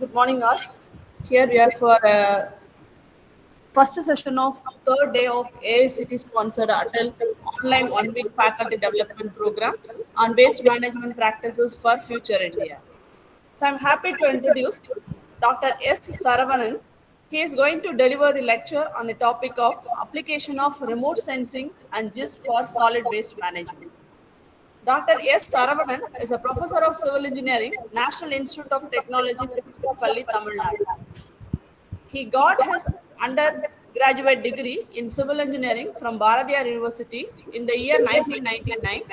Good morning, all. Here we are for first session of third day of AICT sponsored Atal online 1 week faculty development program on waste management practices for future India. So I'm happy to introduce Dr. S. Saravanan. He is going to deliver the lecture on the topic of application of remote sensing and GIS for solid waste management. Dr. S. Saravanan is a professor of civil engineering, National Institute of Technology, Tiruchirappalli, Tamil Nadu. He got his undergraduate degree in civil engineering from Bharatiyar University in the year 1999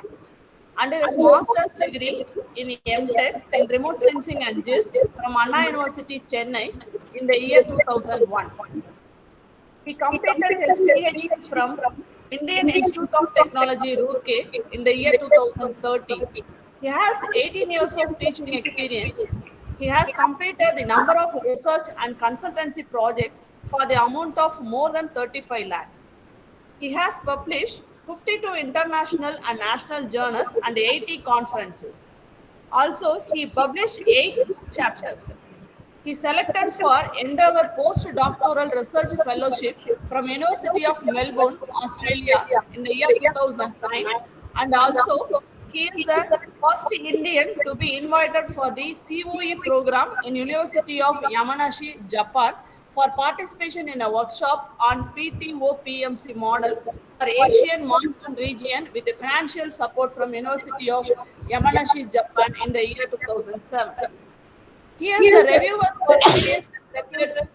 and his master's degree in MTech in remote sensing and GIS from Anna University, Chennai in the year 2001. He completed his PhD from Indian Institute of Technology, Roorkee in the year 2013. He has 18 years of teaching experience. He has completed the number of research and consultancy projects for the amount of more than 35 lakhs. He has published 52 international and national journals and 80 conferences. Also, he published 8 chapters. He selected for Endeavour Postdoctoral Research Fellowship from University of Melbourne, Australia in the year 2009, and also he is the first Indian to be invited for the COE program in University of Yamanashi, Japan for participation in a workshop on PTO-PMC model for Asian monsoon region with the financial support from University of Yamanashi, Japan in the year 2007. He is a reviewer for various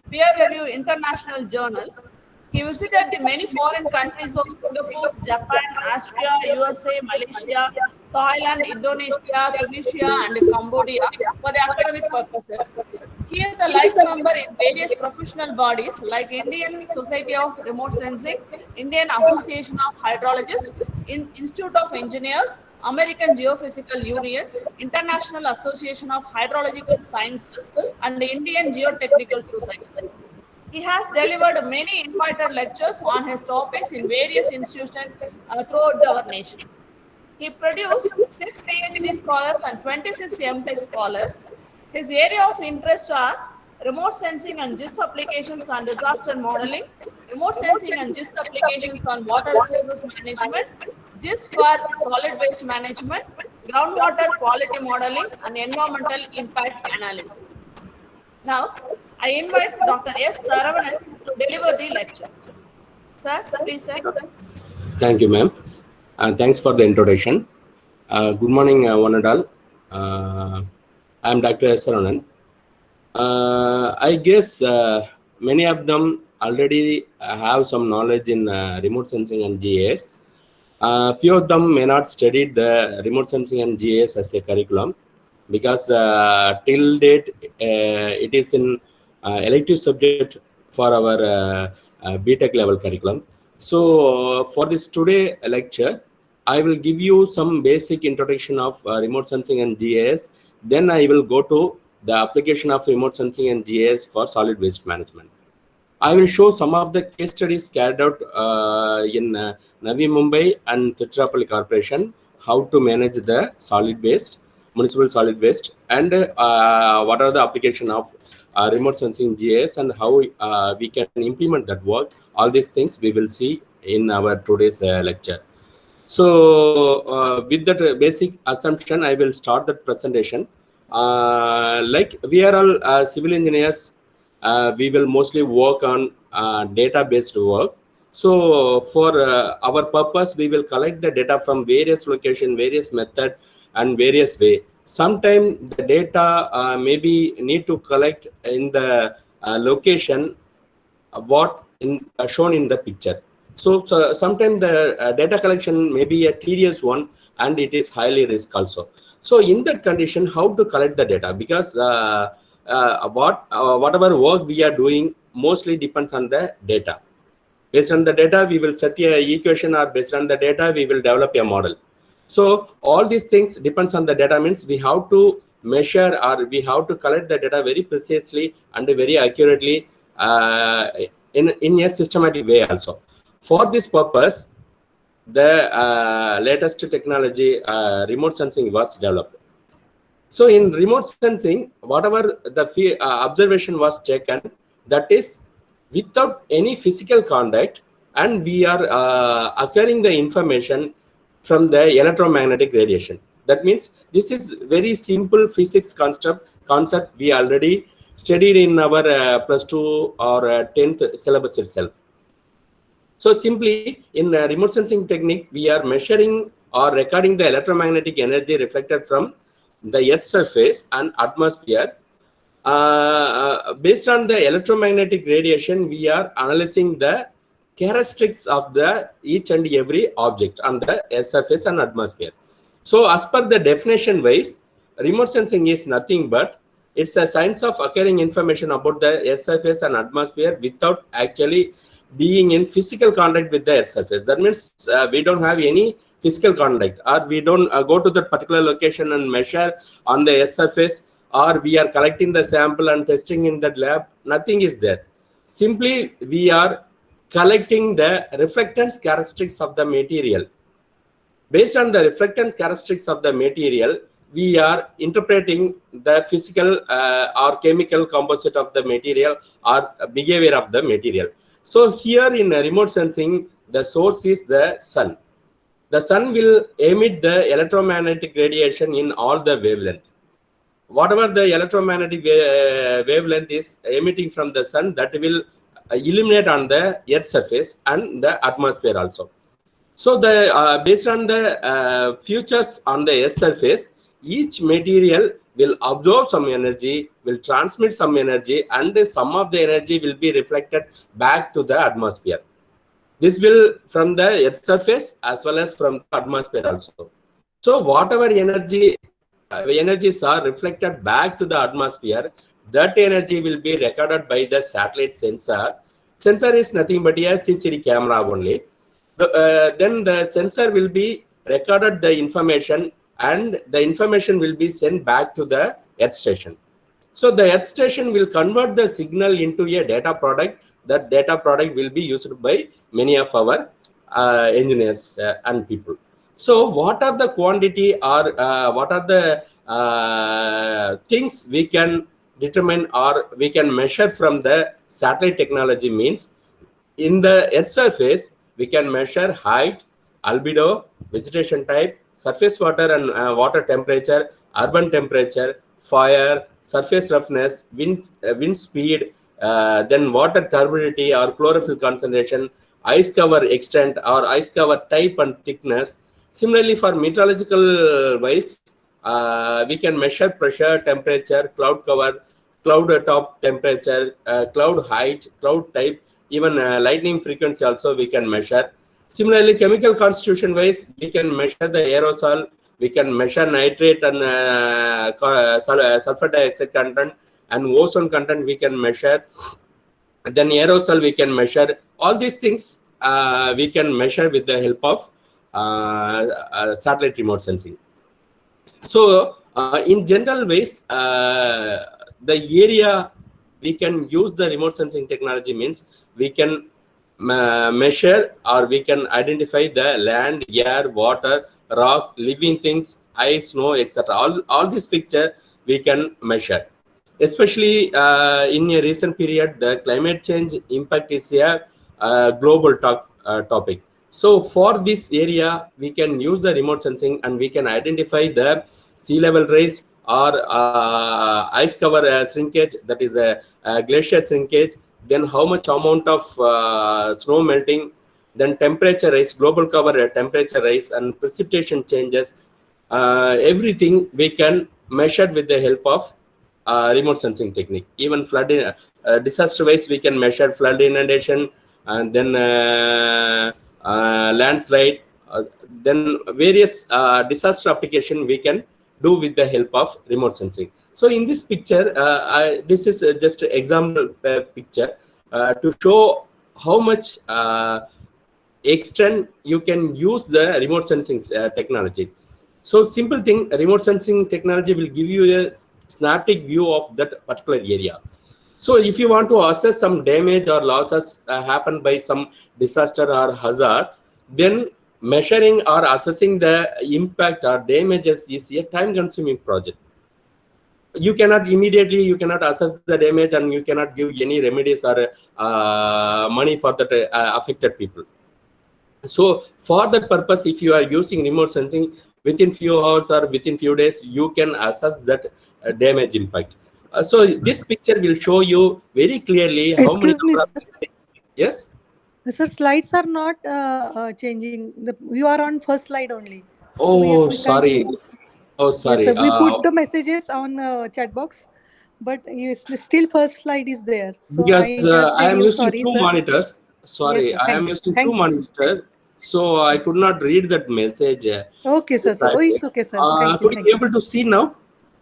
peer-reviewed international journals. He visited the many foreign countries of Singapore, Japan, Austria, USA, Malaysia, Thailand, Indonesia, Tunisia, and Cambodia for the academic purposes. He is a life member in various professional bodies like Indian Society of Remote Sensing, Indian Association of Hydrologists, Institute of Engineers, American Geophysical Union, International Association of Hydrological Sciences, and the Indian Geotechnical Society. He has delivered many invited lectures on his topics in various institutions throughout our nation. He produced 6 PhD scholars and 26 MTech scholars. His area of interest are remote sensing and GIS applications on disaster modeling, remote sensing and GIS applications on water resources management, GIS for solid waste management, groundwater quality modeling, and environmental impact analysis. Now, I invite Dr. S. Saravanan to deliver the lecture. Sir, please, sir. Thank you, ma'am. Thanks for the introduction. Good morning, one and all. I am Dr. S. Saravanan. I guess many of them already have some knowledge in remote sensing and GIS. Few of them may not studied the remote sensing and GIS as a curriculum because till date it is in elective subject for our BTech level curriculum. So for this today lecture, I will give you some basic introduction of remote sensing and GIS. Then I will go to the application of remote sensing and GIS for solid waste management. I will show some of the case studies carried out in Navi Mumbai and Tiruchirappalli Corporation, how to manage the solid waste, municipal solid waste, and what are the application of remote sensing GIS and how we can implement that work. All these things we will see in our today's lecture. So with that basic assumption, I will start the presentation. Like we are all civil engineers, we will mostly work on data-based work. So for our purpose, we will collect the data from various location, various method, and various way. Sometimes the data maybe need to collect in the location what in shown in the picture. So sometimes the data collection may be a tedious one and it is highly risk also. So in that condition, how to collect the data? Because whatever work we are doing mostly depends on the data. Based on the data, we will set a equation, or based on the data, we will develop a model. So all these things depends on the data, means we have to measure or we have to collect the data very precisely and very accurately in a systematic way also. For this purpose, the latest technology, remote sensing, was developed. So in remote sensing, whatever the observation was taken, that is without any physical contact, and we are acquiring the information from the electromagnetic radiation. That means this is very simple physics concept we already studied in our plus 2 or 10th syllabus itself. So simply in remote sensing technique, we are measuring or recording the electromagnetic energy reflected from the Earth's surface and atmosphere. Based on the electromagnetic radiation, we are analyzing the characteristics of the each and every object on the Earth's surface and atmosphere. So as per the definition wise, remote sensing is nothing but it's a science of acquiring information about the Earth's surface and atmosphere without actually being in physical contact with the Earth's surface. That means we don't have any physical contact, or we don't go to that particular location and measure on the Earth's surface, or we are collecting the sample and testing in that lab. Nothing is there. Simply we are collecting the reflectance characteristics of the material. Based on the reflectance characteristics of the material, we are interpreting the physical or chemical composite of the material or behavior of the material. So here in remote sensing, the source is the sun. The sun will emit the electromagnetic radiation in all the wavelength. Whatever the electromagnetic wavelength is emitting from the sun, that will illuminate on the Earth's surface and the atmosphere also. So the based on the features on the Earth's surface, each material will absorb some energy, will transmit some energy, and some of the energy will be reflected back to the atmosphere. This will from the Earth's surface as well as from the atmosphere also. So whatever energies are reflected back to the atmosphere, that energy will be recorded by the satellite sensor. Sensor is nothing but a CCD camera only. Then the sensor will be recorded the information, and the information will be sent back to the Earth station. So the Earth station will convert the signal into a data product. That data product will be used by many of our engineers and people. So what are the quantity or what are the things we can determine or we can measure from the satellite technology means, in the Earth surface, we can measure height, albedo, vegetation type, surface water and water temperature, urban temperature, fire, surface roughness, wind speed, then water turbidity or chlorophyll concentration, ice cover extent or ice cover type and thickness. Similarly, for meteorological wise, we can measure pressure, temperature, cloud cover, cloud top temperature, cloud height, cloud type, even lightning frequency also we can measure. Similarly, chemical constitution wise, we can measure the aerosol, we can measure nitrate and sulfur dioxide content, and ozone content we can measure. Then aerosol we can measure. All these things we can measure with the help of satellite remote sensing. So in general ways, the area we can use the remote sensing technology means we can measure or we can identify the land, air, water, rock, living things, ice, snow, etc. All this picture we can measure. Especially in a recent period, the climate change impact is a global topic. So for this area, we can use the remote sensing and we can identify the sea level rise or ice cover shrinkage, that is a glacier shrinkage, then how much amount of snow melting, then temperature rise, global cover temperature rise, and precipitation changes. Everything we can measure with the help of remote sensing technique. Even flood disaster wise, we can measure flood inundation, and then landslide, then various disaster application we can do with the help of remote sensing. So in this picture, this is just an example picture to show how much extent you can use the remote sensing technology. So simple thing, remote sensing technology will give you a synaptic view of that particular area. So if you want to assess some damage or losses happened by some disaster or hazard, then measuring or assessing the impact or damages is a time-consuming project. you cannot immediately, you cannot assess the damage, and you cannot give any remedies or money for that affected people. So for that purpose, if you are using remote sensing, within few hours or within few days, you can assess that damage impact. So this picture will show you very clearly how many Excuse me, number sir. of, yes. Sir, slides are not changing. You are on first slide only. So Oh, we can't sorry. see. Oh, Yes, sorry. sir. We put the messages on chat box, but yes, still first slide is there. So I Because I interrupted am you. using Sorry, two sir. monitors. Yes, Sorry, sir. I am Thank you. using two Thank you. monitors, so I could not read that message. Okay, sir. So Exactly. it's okay, sir. Thank you. Could you Thank be you. able to see now?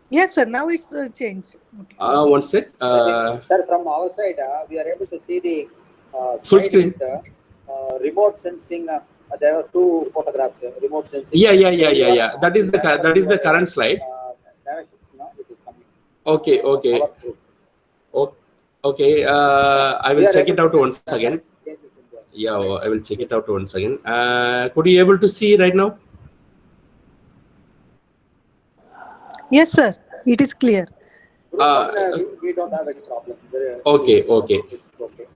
Yes, sir. Now it's changed. Okay. One sec. Sir, from our side, we are able to see the Full slide screen. with remote sensing. There are two photographs. Remote sensing. Yeah. That is the current slide. Directions, no, it is coming. Okay. Okay. I will check it out once again. Yeah, I will check it out once again. Could you able to see right now? Yes, sir. It is clear. We don't have any problem. Okay. It's okay.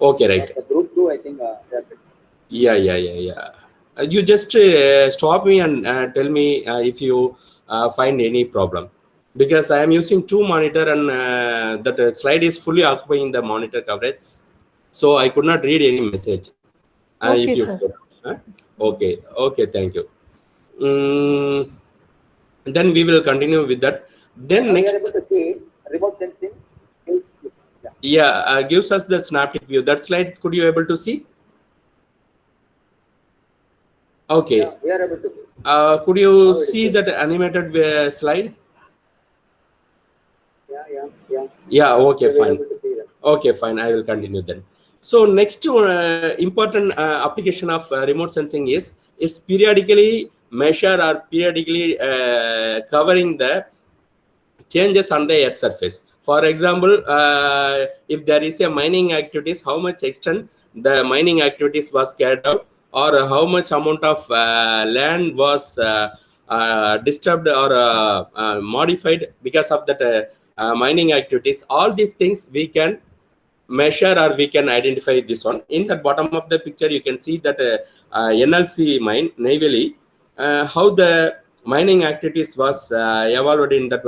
Okay, right. The group 2, I think, they are good. Yeah. You just stop me and tell me if you find any problem, because I am using two monitor, and that slide is fully occupying the monitor coverage, so I could not read any message. Okay, If you sir. okay, thank you. Then we will continue with that. Then We are next, able to see remote sensing. gives us the synaptic view. That slide, could you able to see? Okay. Yeah, we are able to see. Could you see that animated slide? Yeah, okay, We are fine. able to see that. Okay, fine. I will continue then. So next important application of remote sensing is it's periodically measure or periodically covering the changes on the earth surface. For example, if there is a mining activities, how much extent the mining activities was carried out, or how much amount of land was disturbed or modified because of that mining activities. All these things we can measure, or we can identify this one. In the bottom of the picture, you can see that NLC mine, Neyveli, how the mining activities was evolved in that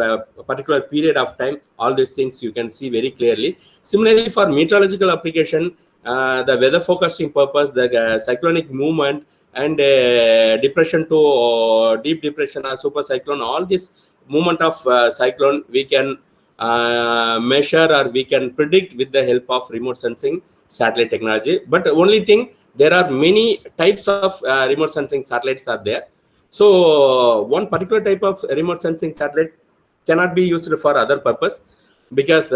particular period of time. All these things you can see very clearly. Similarly, for meteorological application, the weather forecasting purpose, the cyclonic movement, and depression to deep depression or super cyclone, all this movement of cyclone we can measure, or we can predict with the help of remote sensing satellite technology. But only thing, there are many types of remote sensing satellites are there. So one particular type of remote sensing satellite cannot be used for other purpose, because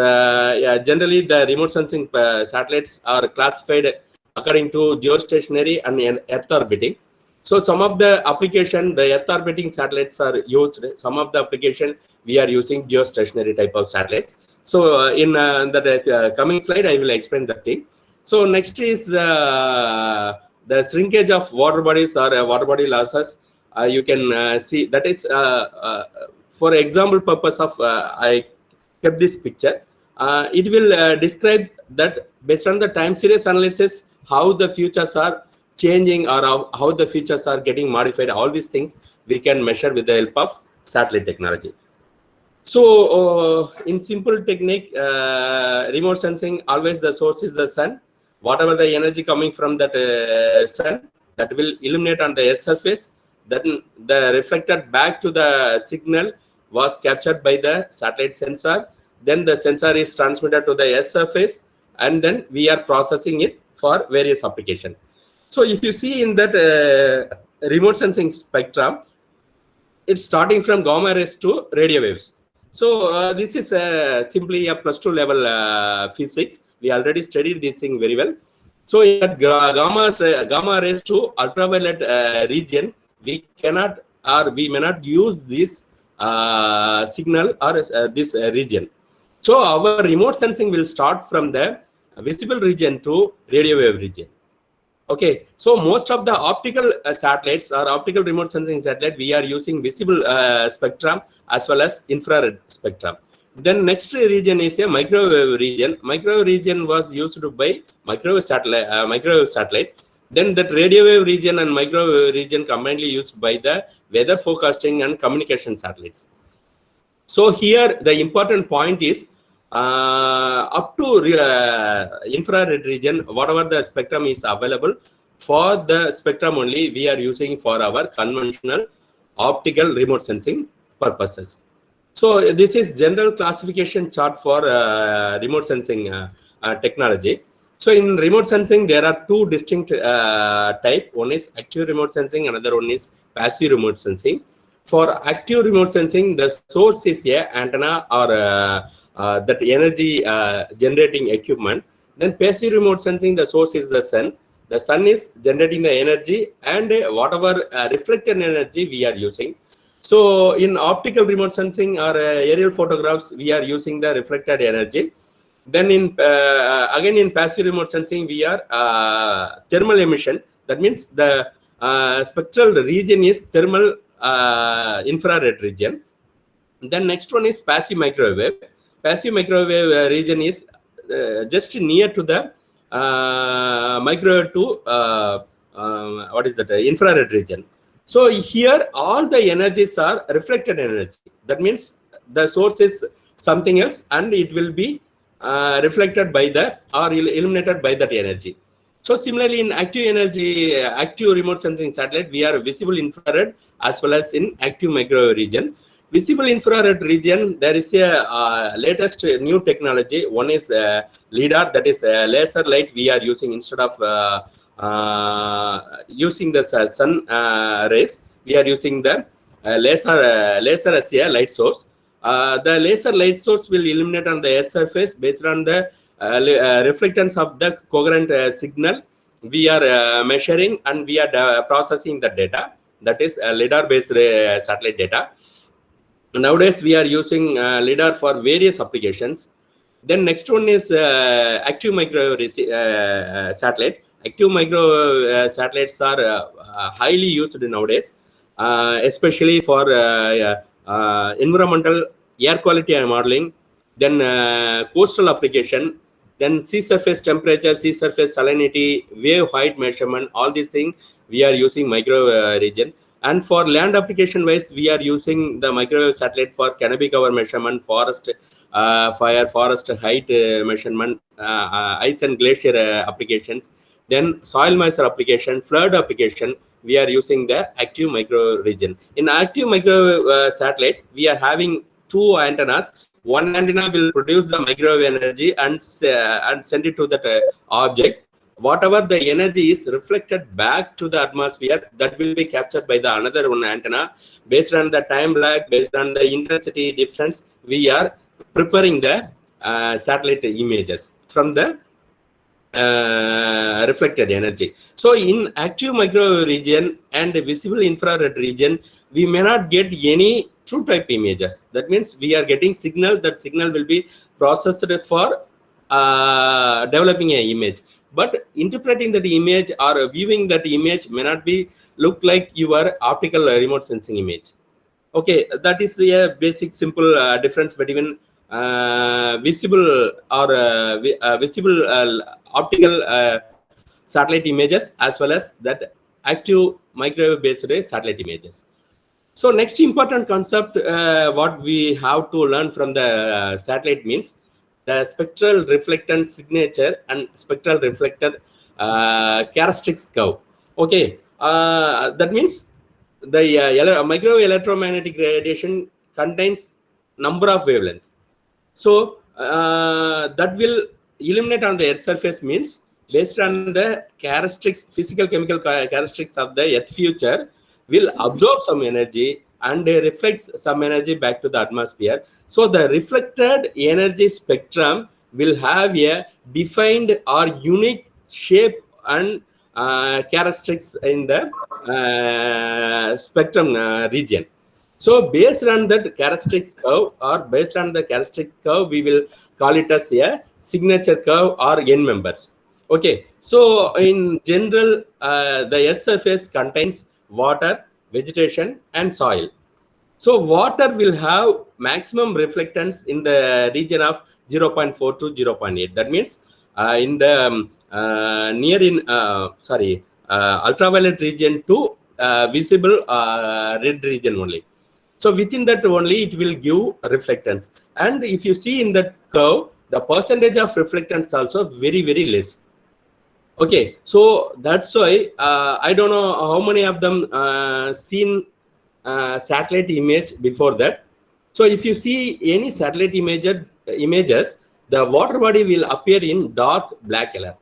generally the remote sensing satellites are classified according to geostationary and earth orbiting. So some of the application, the earth orbiting satellites are used. Some of the application we are using geostationary type of satellites. So in the coming slide, I will explain that thing. So next is the shrinkage of water bodies or water body losses. You can see that it's for example purpose of I kept this picture. It will describe that based on the time series analysis, how the features are changing, or how the features are getting modified. All these things we can measure with the help of satellite technology. So in simple technique, remote sensing, always the source is the sun. Whatever the energy coming from that sun, that will illuminate on the earth surface, then the reflected back to the signal was captured by the satellite sensor. Then the sensor is transmitted to the earth surface, and then we are processing it for various application. So if you see in that remote sensing spectrum, it's starting from gamma rays to radio waves. So this is simply a plus 2 level physics. We already studied this thing very well. So in that gamma rays to ultraviolet region, we cannot, or we may not use this signal or this region. So our remote sensing will start from the visible region to radio wave region. Okay, so most of the optical satellites or optical remote sensing satellite, we are using visible spectrum as well as infrared spectrum. Then next region is a microwave region. Microwave region was used by microwave satellite. Then that radio wave region and microwave region combinedly used by the weather forecasting and communication satellites. So here the important point is up to infrared region, whatever the spectrum is available, for the spectrum only we are using for our conventional optical remote sensing purposes. So this is general classification chart for remote sensing technology. So in remote sensing, there are two distinct type. One is active remote sensing, another one is passive remote sensing. For active remote sensing, the source is a antenna or that energy generating equipment. Then passive remote sensing, the source is the sun. The sun is generating the energy, and whatever reflected energy we are using. So in optical remote sensing or aerial photographs, we are using the reflected energy. Then in again in passive remote sensing, we are thermal emission. That means the spectral region is thermal infrared region. Then next one is passive microwave. Passive microwave region is just near to the microwave to what is that infrared region. So here all the energies are reflected energy. That means the source is something else, and it will be reflected by the or illuminated by that energy. So similarly in active remote sensing satellite, we are visible infrared as well as in active microwave region. Visible infrared region, there is a latest new technology. One is LIDAR, that is laser light we are using instead of using the sun rays. We are using the laser as a light source. The laser light source will illuminate on the Earth surface based on the reflectance of the coherent signal we are measuring, and we are processing the data. That is LIDAR based satellite data. Nowadays we are using LIDAR for various applications. Then next one is active microwave satellite. Active microwave satellites are highly used nowadays, especially for environmental air quality modeling, then coastal application, then sea surface temperature, sea surface salinity, wave height measurement, all these things we are using microwave region. And for land application wise, we are using the microwave satellite for canopy cover measurement, forest fire, forest height measurement, ice and glacier applications, then soil moisture application, flood application. We are using the active microwave region. In active microwave satellite, we are having two antennas. One antenna will produce the microwave energy and send it to that object. Whatever the energy is reflected back to the atmosphere, that will be captured by the another one antenna. Based on the time lag, based on the intensity difference, we are preparing the satellite images from the reflected energy. So in active microwave region and visible infrared region, we may not get any true type images. That means we are getting signal. That signal will be processed for developing an image. But interpreting that image or viewing that image may not be look like your optical remote sensing image. Okay, that is a basic simple difference between visible or visible optical satellite images as well as that active microwave based satellite images. So next important concept what we have to learn from the satellite means the spectral reflectance signature and spectral reflector characteristics curve. Okay, that means the microwave electromagnetic radiation contains number of wavelength. So that will illuminate on the Earth surface means based on the characteristics, physical chemical characteristics of the Earth future, will absorb some energy and reflects some energy back to the atmosphere. So the reflected energy spectrum will have a defined or unique shape and characteristics in the spectrum region. So based on that characteristics curve or based on the characteristic curve, we will call it as a signature curve or N members. Okay, so in general, the Earth's surface contains water, vegetation, and soil. So water will have maximum reflectance in the region of 0.4 to 0.8. That means in the ultraviolet region to visible red region only. So within that only it will give reflectance. And if you see in that curve, the percentage of reflectance also very, very less. Okay, so that's why I don't know how many of them seen satellite image before that. So if you see any satellite images, the water body will appear in dark black color.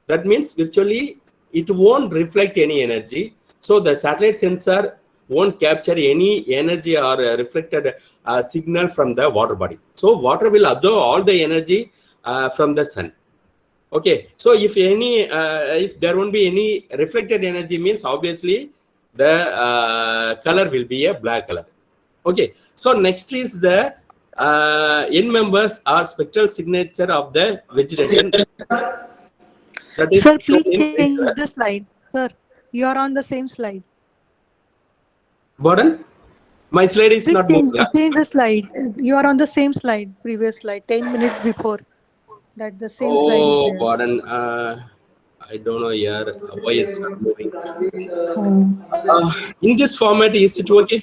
That means virtually it won't reflect any energy. So the satellite sensor won't capture any energy or reflected signal from the water body. So water will absorb all the energy from the sun. Okay, so if there won't be any reflected energy, means obviously the color will be a black color. Okay, so next is the N members are spectral signature of the vegetation. That is Sir, shown please in green change color. the slide. Sir, you are on the same slide. Pardon? My slide is Please not moving. change the slide. You are on the same slide, previous slide, 10 minutes before. That the same slide is Oh, there. pardon. I don't know here why it's not moving. Oh. In this format, is it okay?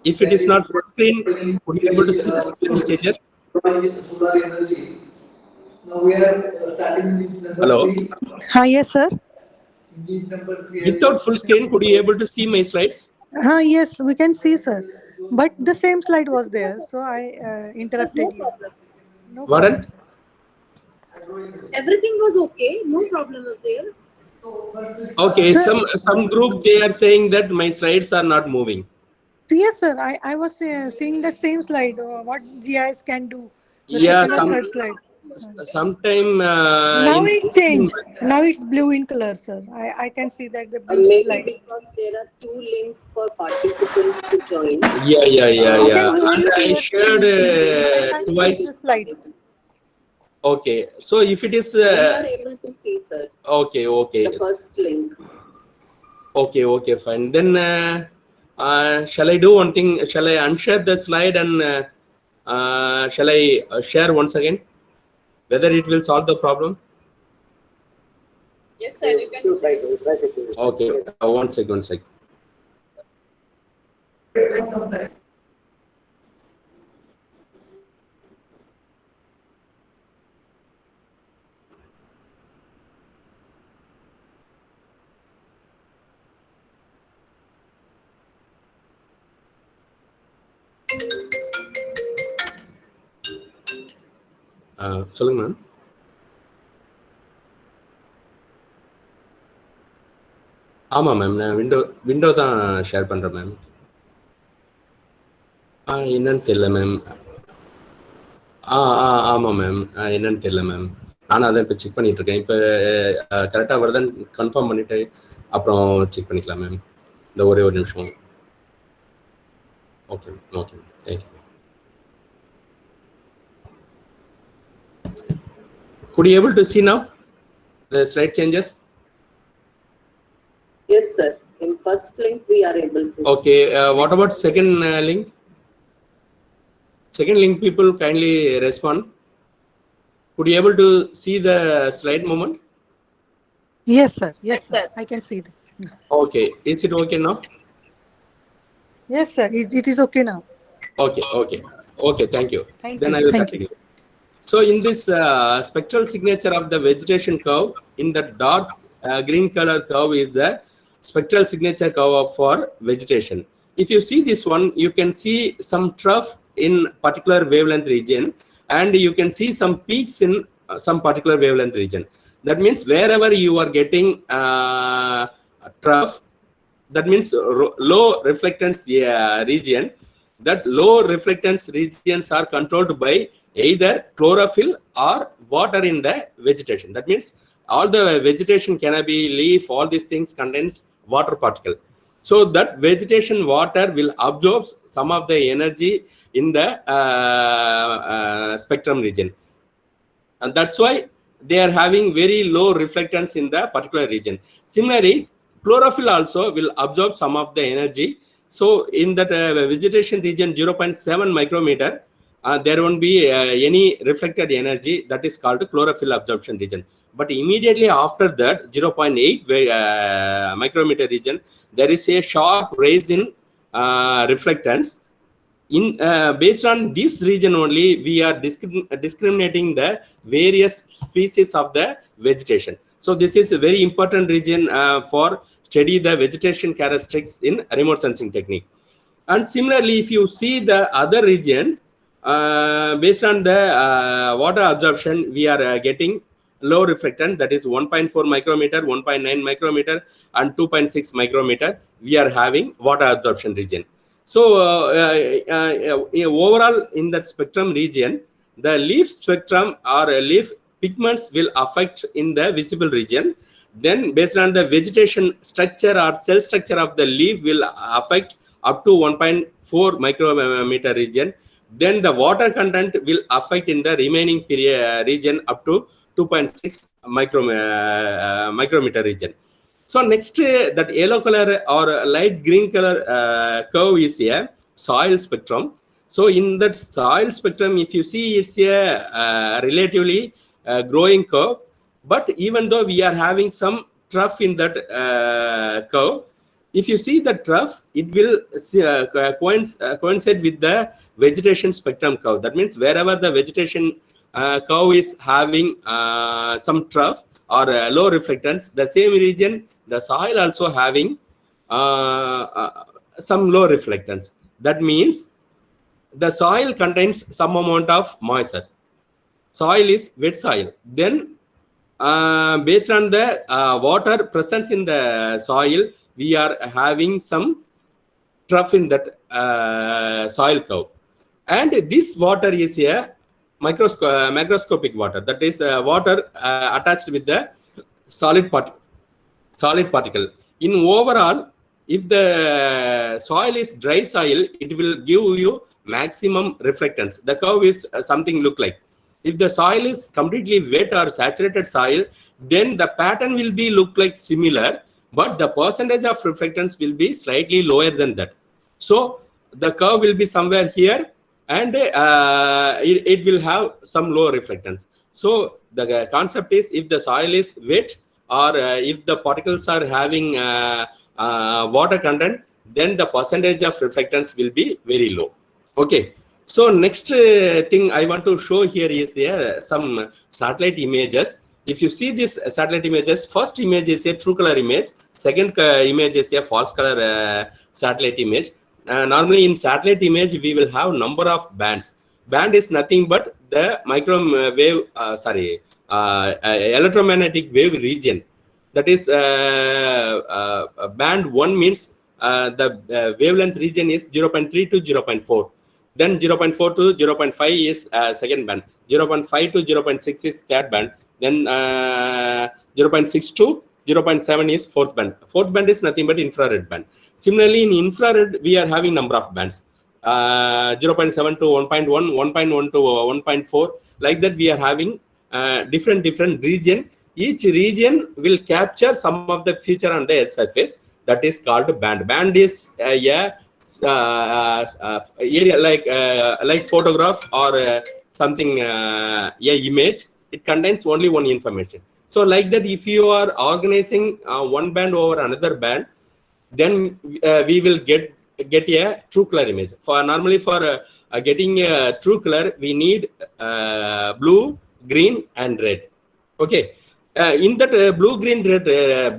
If it is not full screen, would you be able to see the screen changes? Hello. Yes, sir. Without full screen, could you able to see my slides? Yes, we can see, sir. But the same slide was there, so I There's no interrupted you. problem. No Pardon? problem, sir. Everything was okay. No problem was there. Okay, Sir, some group they are saying that my slides are not moving. yes, sir. I was seeing the same slide. What GIS can do, the Yeah, second or third slide. sometime Now in it's screen. changed. Now it's blue in color, sir. I can see that the blue Maybe slide. because there are two links for participants to join. I Yeah. can hear And you I shared clearly, but I can't change the twice. slides. Okay, so if it is We are able to see, sir, okay, the first link. okay, fine. Then shall I do one thing? Shall I unshare the slide and shall I share once again? Whether it will solve the problem? Yes, sir. You can. You try to do it. Okay, one second. சொல்லுங்க ma'am. ஆமாம் ma'am, நான் window தான் share பண்ணுறேன் ma'am. என்னன்னு தெரியல ma'am. ஆமாம் ma'am, என்னன்னு தெரியல மேம். நானும் அதை இப்போ செக் பண்ணிட்டு இருக்கேன். இப்போ கரெக்டாக வருதான்னு கன்ஃபார்ம் பண்ணிட்டு அப்புறம் செக் பண்ணிக்கலாம் மேம். இந்த ஒரே ஒரு நிமிஷம். Okay thank you. Could you able to see now the slide changes? Yes, sir. In first link, we are able to. Okay, what about second link? Second link, people kindly respond. Could you able to see the slide movement? Yes, sir. Yes, sir. I can see it. Okay, is it okay now? Yes, sir. It is okay now. Okay, thank you. Thank Then you. I will Thank continue. So in this spectral signature of the vegetation curve, in the dark green color curve is the spectral signature curve for vegetation. If you see this one, you can see some trough in particular wavelength region, and you can see some peaks in some particular wavelength region. That means wherever you are getting trough, that means low reflectance region, that low reflectance regions are controlled by either chlorophyll or water in the vegetation. That means all the vegetation, canopy, leaf, all these things contains water particle. So that vegetation water will absorb some of the energy in the spectrum region. And that's why they are having very low reflectance in the particular region. Similarly, chlorophyll also will absorb some of the energy. So in that vegetation region 0.7 micrometer, there won't be any reflected energy. That is called chlorophyll absorption region. But immediately after that 0.8 micrometer region, there is a sharp rise in reflectance. In based on this region only, we are discriminating the various species of the vegetation. So this is a very important region for study the vegetation characteristics in remote sensing technique. And similarly, if you see the other region, based on the water absorption, we are getting low reflectance, that is 1.4 micrometer, 1.9 micrometer, and 2.6 micrometer. We are having water absorption region. So overall in that spectrum region, the leaf spectrum or leaf pigments will affect in the visible region. Then based on the vegetation structure or cell structure of the leaf will affect up to 1.4 micrometer region. Then the water content will affect in the remaining region up to 2.6 micrometer region. So next, that yellow color or light green color curve is a soil spectrum. So in that soil spectrum, if you see, it's a relatively growing curve. But even though we are having some trough in that curve, if you see the trough, it will coincide with the vegetation spectrum curve. That means wherever the vegetation curve is having some trough or low reflectance, the same region, the soil also having some low reflectance. That means the soil contains some amount of moisture. Soil is wet soil. Then based on the water presence in the soil, we are having some trough in that soil curve. And this water is a macroscopic water. That is water attached with the solid particle. In overall, if the soil is dry soil, it will give you maximum reflectance. The curve is something look like. If the soil is completely wet or saturated soil, then the pattern will be look like similar, but the percentage of reflectance will be slightly lower than that. So the curve will be somewhere here, and it will have some low reflectance. So the concept is, if the soil is wet or if the particles are having water content, then the percentage of reflectance will be very low. Okay. So next thing I want to show here is some satellite images. If you see these satellite images, first image is a true color image, second image is a false color satellite image. Normally in satellite image, we will have number of bands. Band is nothing but the microwave, electromagnetic wave region. That is band 1 means the wavelength region is 0.3 to 0.4. Then 0.4 to 0.5 is second band. 0.5 to 0.6 is third band. Then 0.6 to 0.7 is fourth band. Fourth band is nothing but infrared band. Similarly, in infrared, we are having number of bands. 0.7 to 1.1, 1.1 to 1.4. Like that, we are having different region. Each region will capture some of the feature on the Earth surface. That is called band. Band is area like photograph or something image. It contains only one information. So like that, if you are organizing one band over another band, then we will get a true color image. For normally for getting a true color, we need blue, green, and red. Okay. In that blue, green, red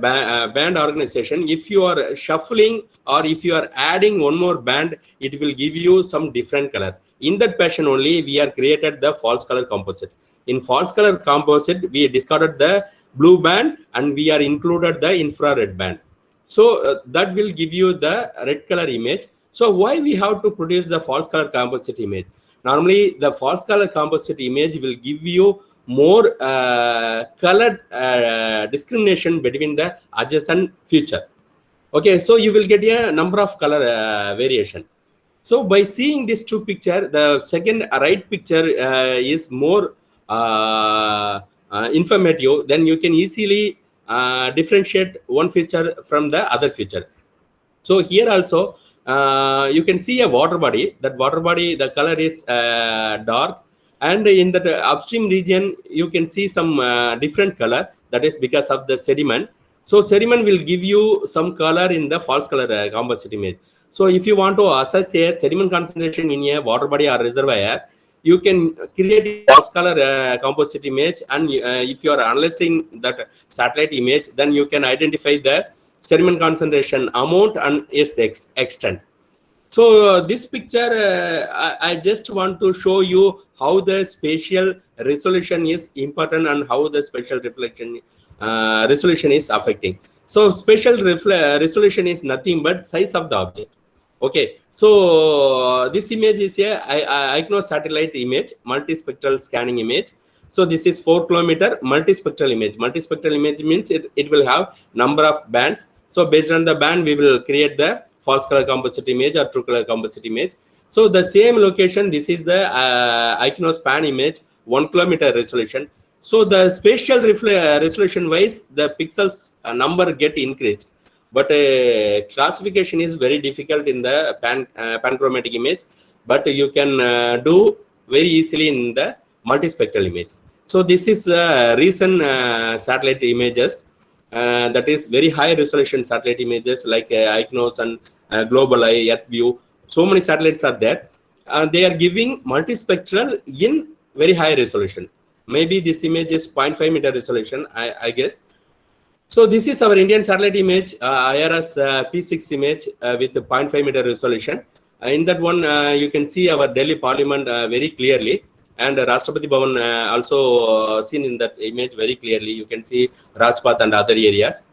band organization, if you are shuffling or if you are adding one more band, it will give you some different color. In that fashion only, we are created the false color composite. In false color composite, we discarded the blue band and we are included the infrared band. So that will give you the red color image. So why we have to produce the false color composite image? Normally, the false color composite image will give you more colored discrimination between the adjacent feature. Okay, so you will get a number of color variation. So by seeing these two picture, the second right picture is more informative, then you can easily differentiate one feature from the other feature. So here also you can see a water body. That water body, the color is dark, and in the upstream region you can see some different color. That is because of the sediment. So sediment will give you some color in the false color composite image. So if you want to assess a sediment concentration in a water body or reservoir, you can create a false color composite image, and if you are analyzing that satellite image, then you can identify the sediment concentration amount and its extent. So this picture, I just want to show you how the spatial resolution is important and how the spatial reflection resolution is affecting. So spatial resolution is nothing but size of the object. Okay, so this image is a ICNOS satellite image, multispectral scanning image. So this is 4 kilometer multispectral image. Multispectral image means it will have number of bands. So based on the band, we will create the false color composite image or true color composite image. So the same location, this is the ICNOS pan image, 1 kilometer resolution. So the spatial resolution wise, the pixels number get increased. But classification is very difficult in the panchromatic image, but you can do very easily in the multispectral image. So this is recent satellite images, that is very high resolution satellite images like ICNOS and Global Eye, EarthView. So many satellites are there. They are giving multispectral in very high resolution. Maybe this image is 0.5 meter resolution, I guess. So this is our Indian satellite image, IRS P6 image with 0.5 meter resolution. In that one, you can see our Delhi Parliament very clearly, and Rashtrapati Bhavan also seen in that image very clearly. You can see Rajpath and other areas.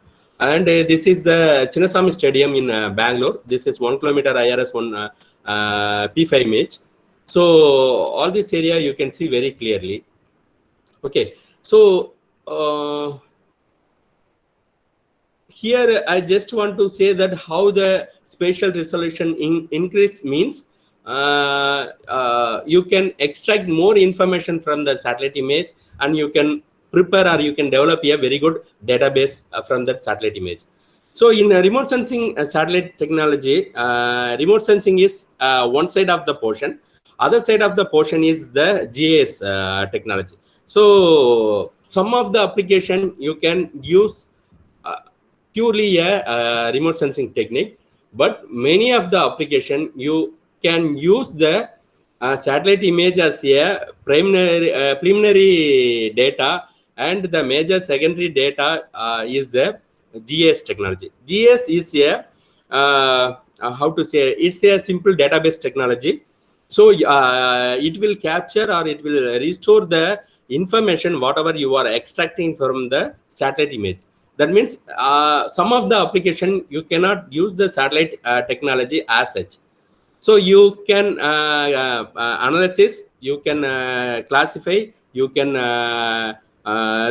And this is the Chinnaswamy Stadium in Bangalore. This is 1 kilometer IRS 1 P5 image. So all this area you can see very clearly. Okay, so here I just want to say that how the spatial resolution increase means you can extract more information from the satellite image, and you can prepare or you can develop a very good database from that satellite image. So in remote sensing satellite technology, remote sensing is one side of the portion. Other side of the portion is the GIS technology. So some of the application you can use purely a remote sensing technique, but many of the application you can use the satellite image as a preliminary data, and the major secondary data is the GIS technology. GIS is a how to say, it's a simple database technology. So it will capture or it will restore the information whatever you are extracting from the satellite image. That means some of the application you cannot use the satellite technology as such. So you can analysis, you can classify, you can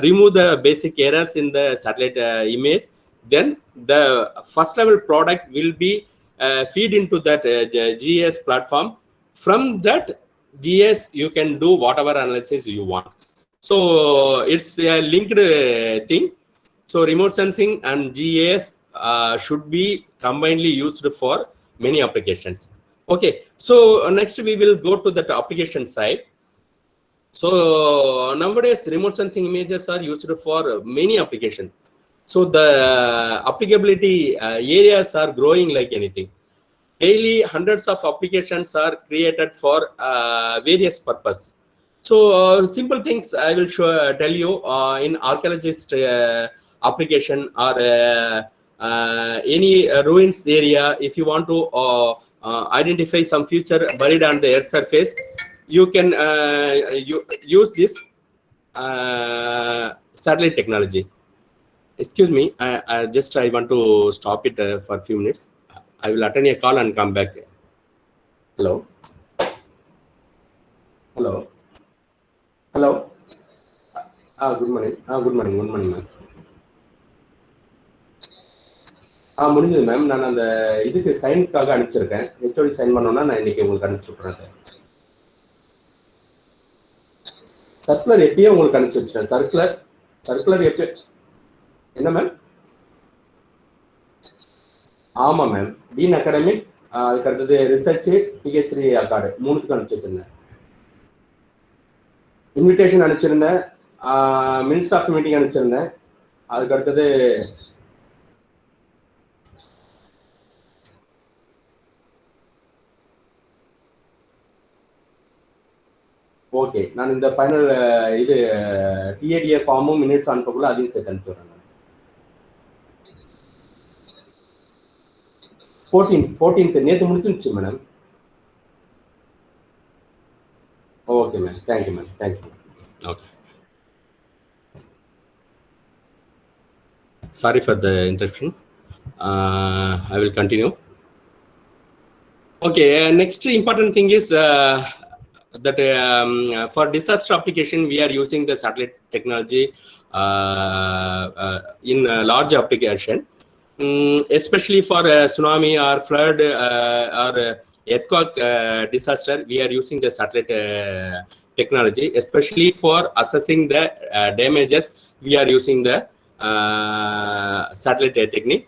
remove the basic errors in the satellite image. Then the first level product will be feed into that GIS platform. From that GIS, you can do whatever analysis you want. So it's a linked thing. So remote sensing and GIS should be combinedly used for many applications. Okay, so next we will go to the application side. So nowadays remote sensing images are used for many applications. So the applicability areas are growing like anything. Daily hundreds of applications are created for various purposes. So simple things I will tell you in archaeologist application or any ruins area. If you want to identify some feature buried on the earth surface, you can use this satellite technology. Excuse me, I want to stop it for a few minutes. I will attend a call and come back. Hello. Hello. Hello. Good morning. Good morning, ma'am. முடிஞ்சது ma'am. நான் அந்த இதுக்கு சைனுக்காக அனுப்பிச்சிருக்கேன். HOD sign பண்ணோன்னா நான் இன்னைக்கு உங்களுக்கு அனுப்பிச்சு விட்றேன். சர்க்குலர் எப்பயும் உங்களுக்கு அனுப்பிச்சு வச்சிட்டேன். சர்க்குலர் எப்போ என்ன மேம்? ஆமாம் மேம். டீன் அகாடமிக், அதுக்கு அடுத்தது ரிசர்ச், PhD அகாடமி, 3த்துக்கு அனுப்பிச்சு வச்சிருந்தேன். இன்விடேஷன் அனுப்பிச்சிருந்தேன், மினிட்ஸ் ஆஃப் மீட்டிங் அனுப்பிச்சிருந்தேன். அதுக்கு அடுத்தது ஓகே, நான் இந்த ஃபைனல் இது TADA ஃபார்மும் மினிட்ஸ் அனுப்பக்குள்ள அதையும் சேர்த்து அனுப்பிச்சுடுறேன். 14th நேற்று முடிச்சிருச்சு madam. Okay ma'am, thank you ma'am, thank you. Okay, sorry for the interruption. I will continue. Okay, next important thing is that for disaster application we are using the satellite technology in large application, especially for tsunami or flood or earthquake disaster. We are using the satellite technology, especially for assessing the damages. We are using the satellite technique.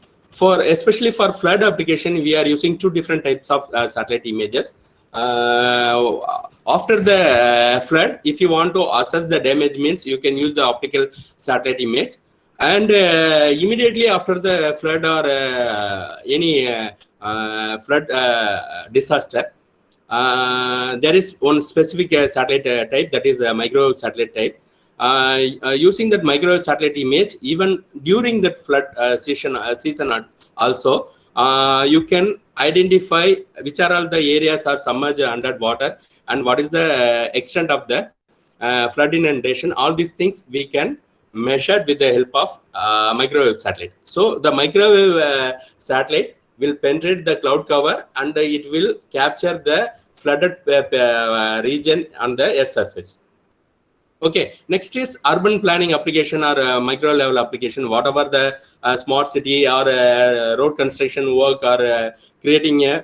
Especially for flood application, we are using 2 different types of satellite images. After the flood, if you want to assess the damage, means you can use the optical satellite image, and immediately after the flood or any flood disaster, there is one specific satellite type, that is a microwave satellite type. Using that microwave satellite image, even during that flood season also, you can identify which are all the areas are submerged under water and what is the extent of the flood inundation. All these things we can measure with the help of microwave satellite. So the microwave satellite will penetrate the cloud cover and it will capture the flooded region on the Earth's surface. Okay, next is urban planning application or micro level application. Whatever the smart city or road construction work or creating a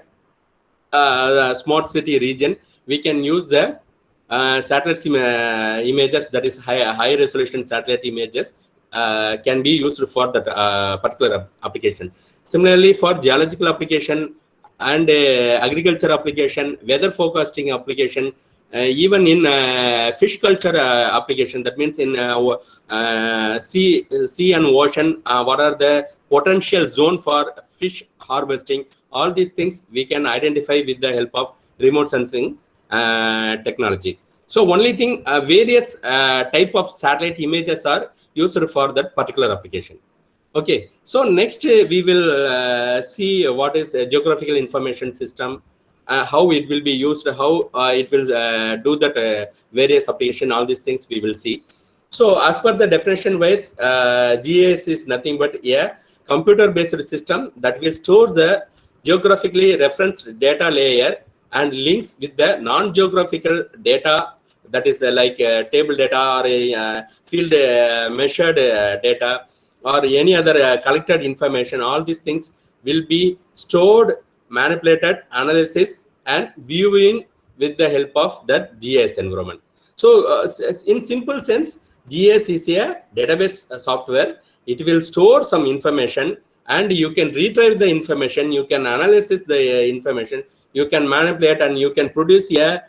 smart city region, we can use the satellite images, that is high resolution satellite images can be used for that particular application. Similarly, for geological application and agriculture application, weather forecasting application, even in fish culture application, that means in sea and ocean, what are the potential zone for fish harvesting. All these things we can identify with the help of remote sensing technology. So only thing, various type of satellite images are used for that particular application. Okay, so next we will see what is a geographical information system, how it will be used, how it will do that various application. All these things we will see. So as per the definition wise, GIS is nothing but a computer based system that will store the geographically referenced data layer and links with the non-geographical data, that is like table data or field measured data or any other collected information. All these things will be stored, manipulated, analysis and viewing with the help of that GIS environment. So in simple sense, GIS is a database software. It will store some information and you can retrieve the information, you can analyze the information, you can manipulate and you can produce a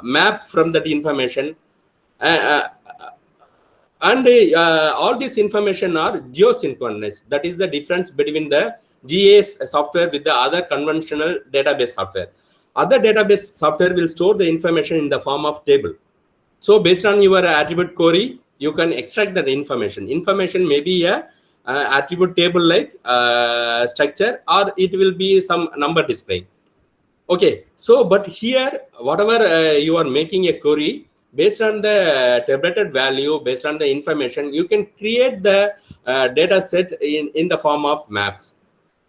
map from that information. And all this information are geosynchronous. That is the difference between the GIS software with the other conventional database software. Other database software will store the information in the form of table. So based on your attribute query, you can extract the information. Information may be a attribute table like structure, or it will be some number display. Okay, so but here whatever you are making a query, based on the tabulated value, based on the information, you can create the data set in the form of maps.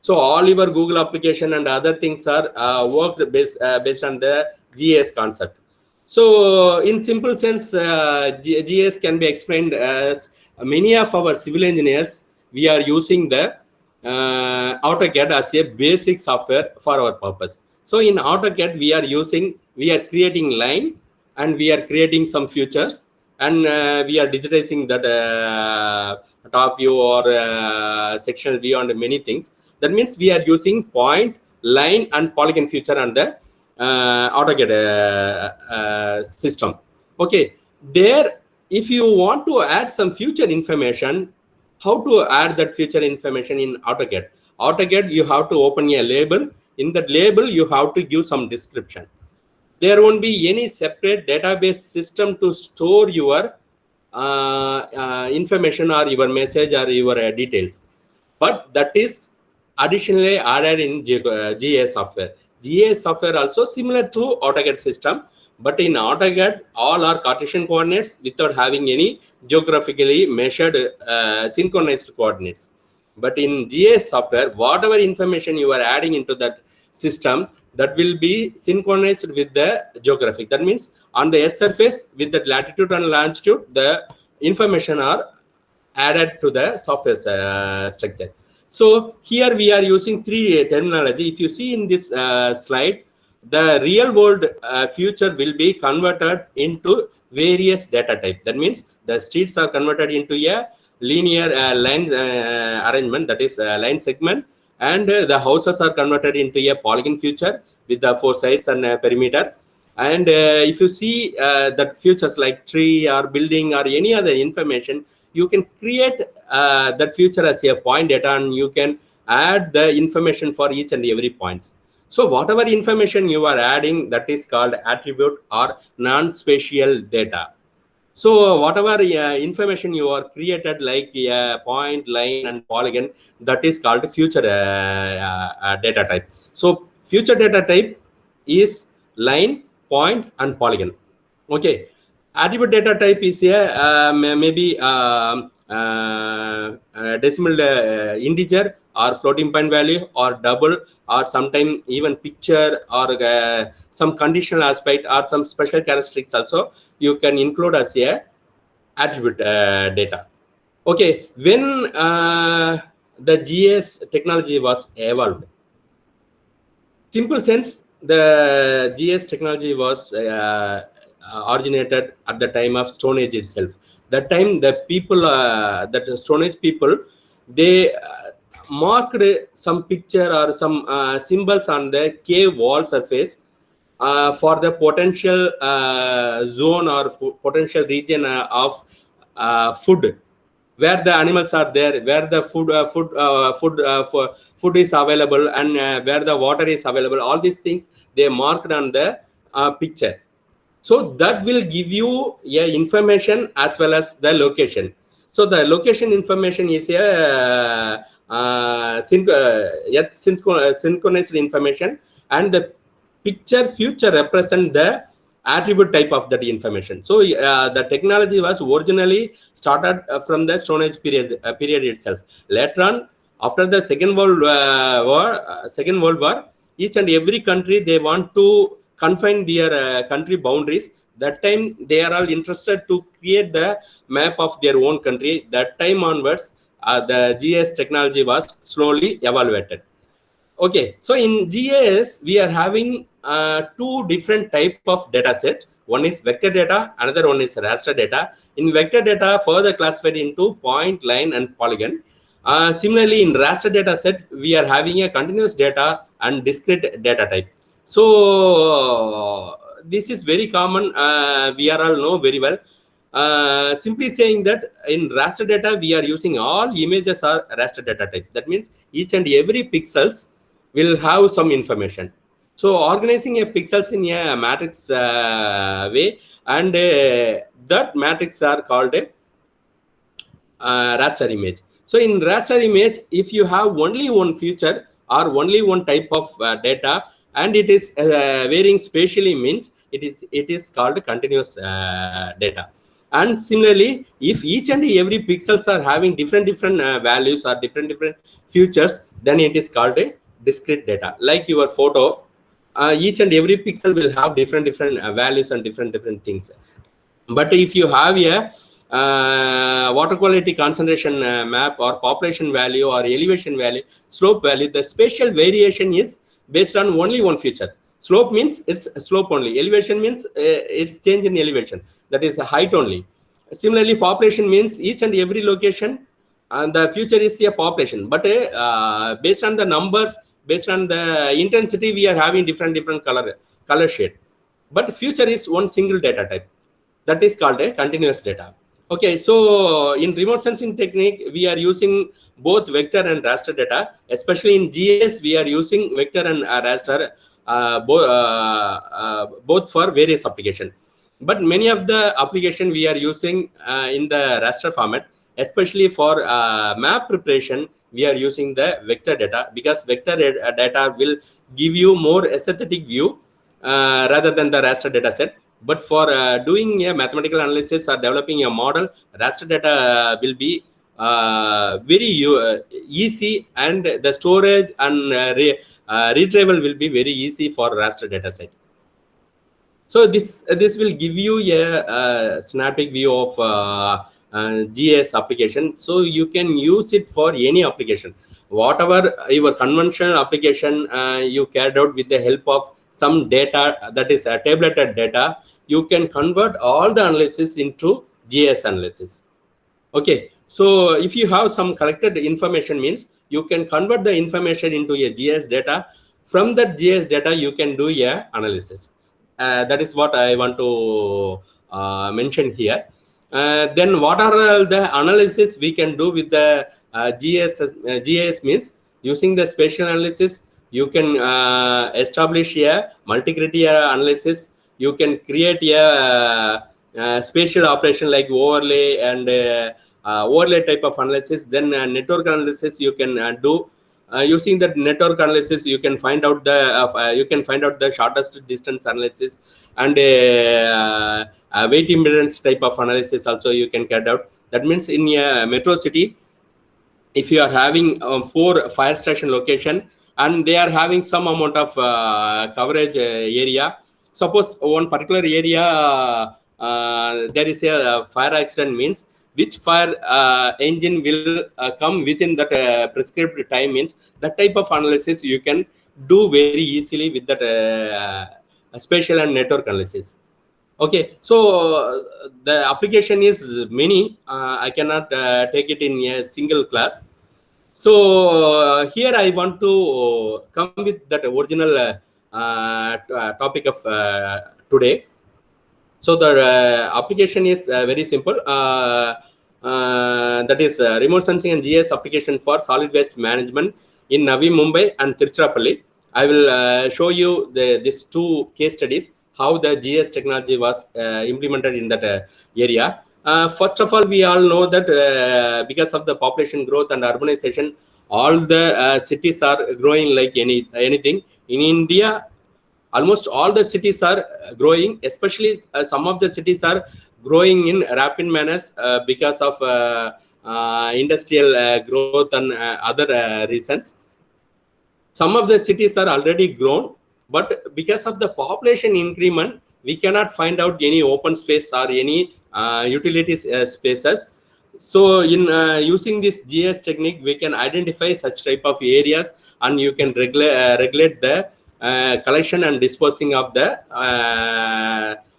So all your Google application and other things are worked based on the GIS concept. So in simple sense, GIS can be explained as many of our civil engineers, we are using the AutoCAD as a basic software for our purpose. So in AutoCAD, we are creating line and we are creating some features, and we are digitizing that top view or sectional view and many things. That means we are using point, line, and polygon feature on the AutoCAD system. Okay, there, if you want to add some future information, how to add that future information in AutoCAD? AutoCAD, you have to open a label. In that label, you have to give some description. There won't be any separate database system to store your information or your message or your details. But that is additionally added in GIS software. GIS software also similar to AutoCAD system, but in AutoCAD, all are Cartesian coordinates without having any geographically measured synchronized coordinates. But in GIS software, whatever information you are adding into that system, that will be synchronized with the geographic. That means on the Earth surface with the latitude and longitude, the information are added to the software structure. So here we are using three terminology. If you see in this slide, the real world future will be converted into various data types. That means the streets are converted into a linear line arrangement, that is line segment, and the houses are converted into a polygon feature with the four sides and perimeter. And if you see that features like tree or building or any other information, you can create that feature as a point data, and you can add the information for each and every points. So whatever information you are adding, that is called attribute or non-spatial data. So whatever information you are created like point, line, and polygon, that is called future data type. So future data type is line, point, and polygon. Okay. Attribute data type is a maybe decimal integer or floating point value or double, or sometimes even picture or some conditional aspect or some special characteristics also you can include as a attribute data. Okay, when the GIS technology was evolved, simple sense, the GIS technology was originated at the time of Stone Age itself. That time, the people, that Stone Age people, they marked some picture or some symbols on the cave wall surface for the potential zone or potential region of food, where the animals are there, where the food is available, and where the water is available. All these things they marked on the picture. So that will give you information as well as the location. So the location information is a synchronized information, and the picture future represent the attribute type of that information. So the technology was originally started from the Stone Age period itself. Later on, after the Second World War, each and every country they want to confine their country boundaries. That time they are all interested to create the map of their own country. That time onwards, the GIS technology was slowly evaluated. Okay, so in GIS we are having two different type of data set. One is vector data, another one is raster data. In vector data, further classified into point, line, and polygon. Similarly, in raster data set, we are having a continuous data and discrete data type. So this is very common. We are all know very well. Simply saying that in raster data, we are using all images are raster data type. That means each and every pixels will have some information. So organizing a pixels in a matrix way, and that matrix are called a raster image. So in raster image, if you have only one feature or only one type of data, and it is varying spatially, means it is called continuous data. And similarly, if each and every pixels are having different values or different features, then it is called a discrete data. Like your photo, each and every pixel will have different values and different things. But if you have a water quality concentration map or population value or elevation value, slope value, the spatial variation is based on only one feature. Slope means it's slope only. Elevation means it's change in elevation. That is a height only. Similarly, population means each and every location, and the future is a population. But based on the numbers, based on the intensity, we are having different color shade. But future is one single data type. That is called a continuous data. Okay, so in remote sensing technique, we are using both vector and raster data. Especially in GIS, we are using vector and raster both for various applications. But many of the application we are using in the raster format, especially for map preparation, we are using the vector data, because vector data will give you more aesthetic view rather than the raster data set. But for doing a mathematical analysis or developing a model, raster data will be very easy, and the storage and retrieval will be very easy for raster data set. So this will give you a synaptic view of GIS application. So you can use it for any application. Whatever your conventional application you carried out with the help of some data, that is tabulated data, you can convert all the analysis into GIS analysis. Okay, so if you have some collected information, means you can convert the information into a GIS data. From that GIS data, you can do a analysis. That is what I want to mention here. Then what are the analysis we can do with the GIS means using the spatial analysis, you can establish a multi-criteria analysis. You can create a spatial operation like overlay and overlay type of analysis. Then network analysis you can do. Using that network analysis, you can find out the shortest distance analysis, and weight impedance type of analysis also you can carry out. That means in a metro city, if you are having 4 fire station location and they are having some amount of coverage area, suppose one particular area there is a fire accident, means which fire engine will come within that prescribed time, means that type of analysis you can do very easily with that spatial and network analysis. Okay, so the application is many. I cannot take it in a single class. So here I want to come with that original topic of today. So the application is very simple. That is remote sensing and GIS application for solid waste management in Navi Mumbai and Tiruchirappalli. I will show you these 2 case studies, how the GIS technology was implemented in that area. First of all, we all know that because of the population growth and urbanization, all the cities are growing like anything. In India, almost all the cities are growing, especially some of the cities are growing in rapid manners because of industrial growth and other reasons. Some of the cities are already grown, but because of the population increment, we cannot find out any open space or any utilities spaces. So in using this GIS technique, we can identify such type of areas, and you can regulate the collection and disposing of the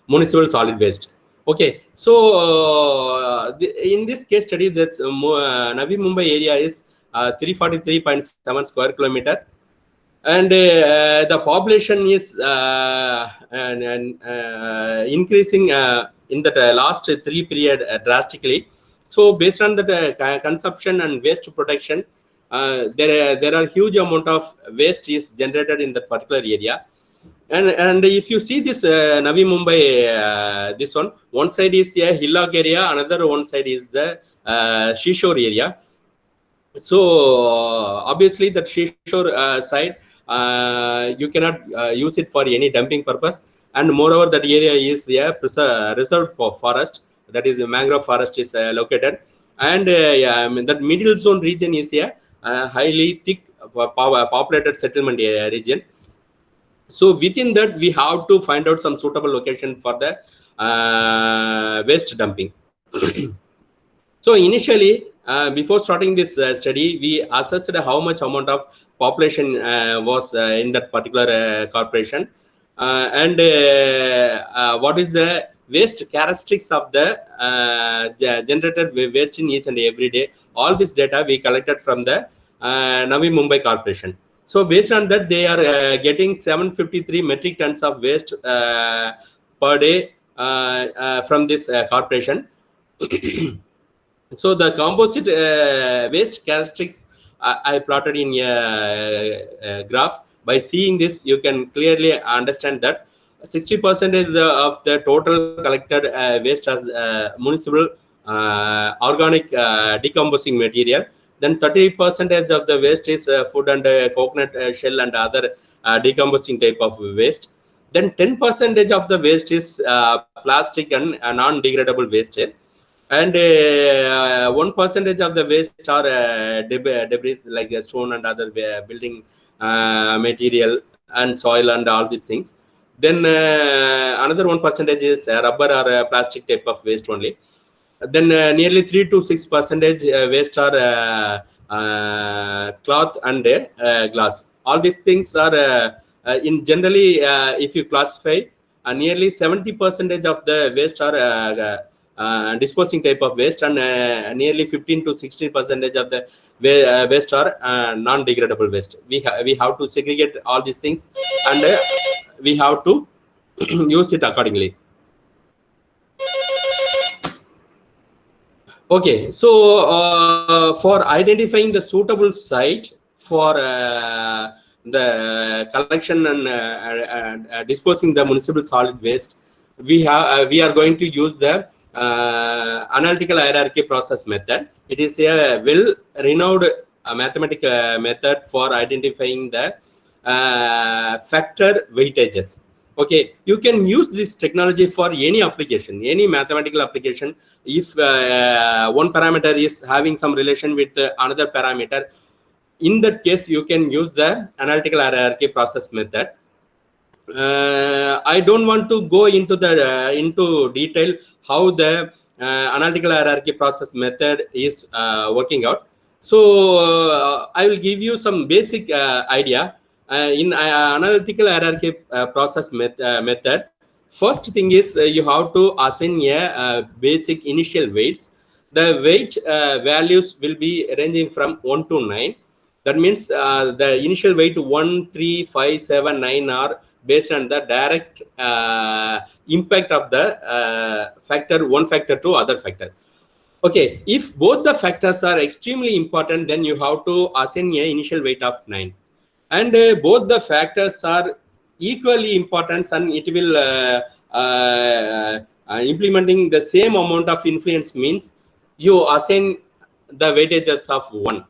municipal solid waste. Okay, so in this case study, that's Navi Mumbai area is 343.7 square kilometer, and the population is increasing in the last 3 period drastically. So based on the consumption and waste protection, there are huge amount of waste is generated in that particular area. And if you see this Navi Mumbai, this one side is a hillock area, another one side is the seashore area. So obviously that seashore side, you cannot use it for any dumping purpose, and moreover that area is a reserved forest, that is a mangrove forest is located, and that middle zone region is a highly thick populated settlement region. So within that, we have to find out some suitable location for the waste dumping. So initially, before starting this study, we assessed how much amount of population was in that particular corporation. and what is the waste characteristics of the generated waste in each and every day. All this data we collected from the Navi Mumbai Corporation. So based on that, they are getting 753 metric tons of waste per day from this corporation. So the composite waste characteristics I plotted in a graph. By seeing this, you can clearly understand that 60% of the total collected waste as municipal organic decomposing material. Then 30% of the waste is food and coconut shell and other decomposing type of waste. Then 10% of the waste is plastic and non-degradable waste. And 1% of the waste are debris like stone and other building material and soil and all these things. Then another 1% is rubber or plastic type of waste only. Then nearly 3 to 6% waste are cloth and glass. All these things are in generally if you classify nearly 70% of the waste are disposing type of waste, and nearly 15 to 16% of the waste are non-degradable waste. We have to segregate all these things, and we have to use it accordingly. Okay, so for identifying the suitable site for the collection and disposing the municipal solid waste, we are going to use the analytical hierarchy process method. It is a well-renowned mathematical method for identifying the factor weightages. Okay, you can use this technology for any application, any mathematical application. If one parameter is having some relation with another parameter, in that case, you can use the analytical hierarchy process method. I don't want to go into the into detail how the analytical hierarchy process method is working out. So I will give you some basic idea. In analytical hierarchy process method, first thing is you have to assign a basic initial weights. The weight values will be ranging from 1 to 9. That means the initial weight 1, 3, 5, 7, 9 are based on the direct impact of the factor, one factor to other factor. Okay, if both the factors are extremely important, then you have to assign a initial weight of 9. And both the factors are equally important, and it will implementing the same amount of influence means you assign the weightages of 1.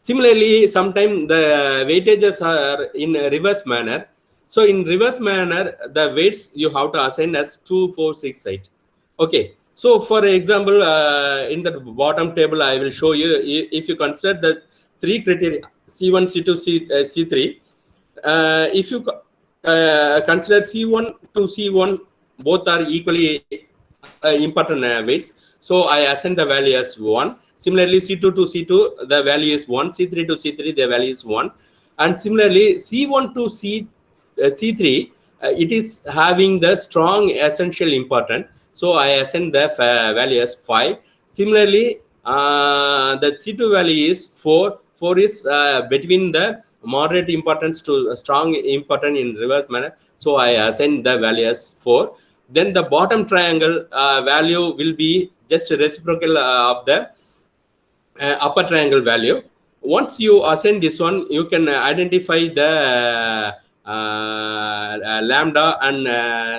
Similarly, sometimes the weightages are in a reverse manner. So in reverse manner, the weights you have to assign as 2, 4, 6, 8. Okay. So for example, in the bottom table, I will show you, if you consider the 3 criteria, C1, C2, C3, if you consider C1 to C1, both are equally important weights. So I assign the value as 1. Similarly, C2 to C2, the value is 1. C3 to C3, the value is 1. And similarly, C1 to C3, it is having the strong essential important. So I assign the value as 5. Similarly, the C2 value is 4. 4 is between the moderate importance to strong important in reverse manner. So I assign the value as 4. Then the bottom triangle value will be just a reciprocal of the upper triangle value. Once you assign this one, you can identify the lambda and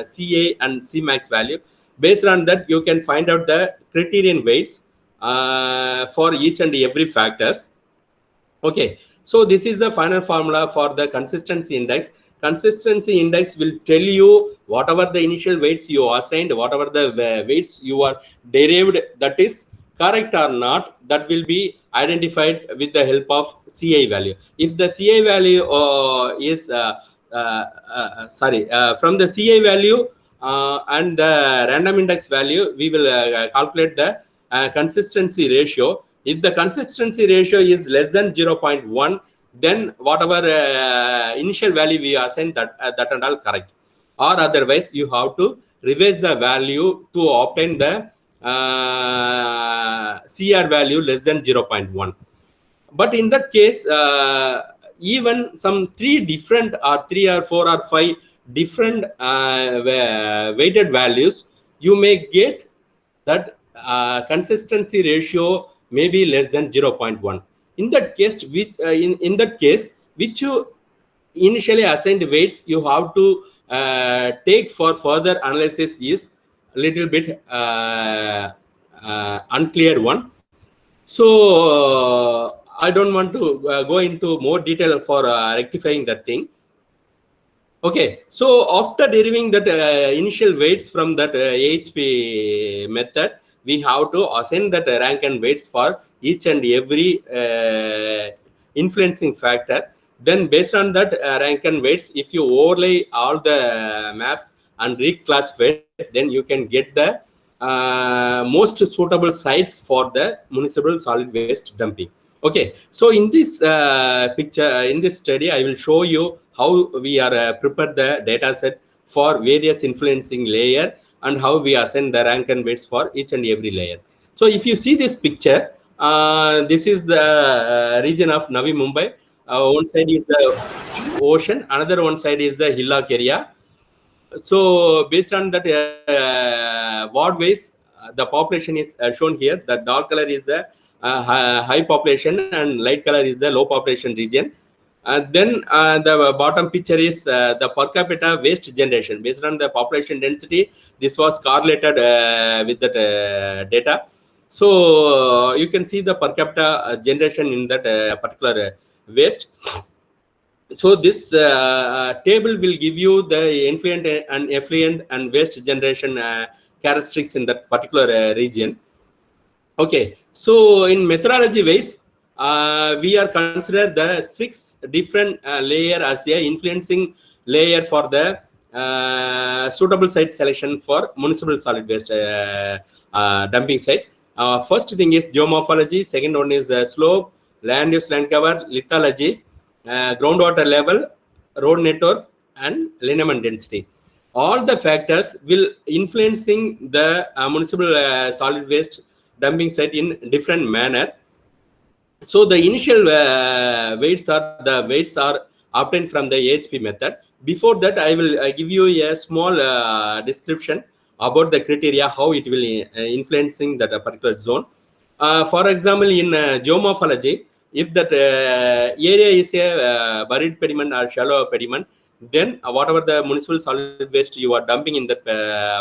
CA and Cmax value. Based on that, you can find out the criterion weights for each and every factors. Okay, so this is the final formula for the consistency index. Consistency index will tell you whatever the initial weights you assigned, whatever the weights you are derived, that is correct or not, that will be identified with the help of CI value. If the CI value is from the CI value and the random index value, we will calculate the consistency ratio. If the consistency ratio is less than 0.1, then whatever initial value we assign, that and all correct. or otherwise you have to revise the value to obtain the CR value less than 0.1. But in that case, even some three or four or five different weighted values, you may get that consistency ratio may be less than 0.1. In that case, in that case, which you initially assigned weights you have to take for further analysis is a little bit unclear one. So I don't want to go into more detail for rectifying that thing. Okay, so after deriving that initial weights from that AHP method, we have to assign that rank and weights for each and every influencing factor. Then based on that rank and weights, if you overlay all the maps and reclassify, then you can get the most suitable sites for the municipal solid waste dumping. Okay, so in this picture, in this study, I will show you how we are prepared the data set for various influencing layer and how we assign the rank and weights for each and every layer. So if you see this picture, this is the region of Navi Mumbai. One side is the ocean, another one side is the hillock area. So based on that ward wise, the population is shown here. The dark color is the high population and light color is the low population region. Then the bottom picture is the per capita waste generation. Based on the population density, this was correlated with that data. So you can see the per capita generation in that particular waste. So this table will give you the influent and effluent and waste generation characteristics in that particular region. Okay, so in methodology wise, we are considered the 6 different layer as the influencing layer for the suitable site selection for municipal solid waste dumping site. First thing is geomorphology, second one is slope, land use, land cover, lithology, groundwater level, road network, and lineament density. All the factors will influencing the municipal solid waste dumping site in different manner. So the initial weights are obtained from the AHP method. Before that, I will give you a small description about the criteria, how it will influencing that particular zone. For example, in geomorphology, if that area is a buried pediment or shallow pediment, then whatever the municipal solid waste you are dumping in that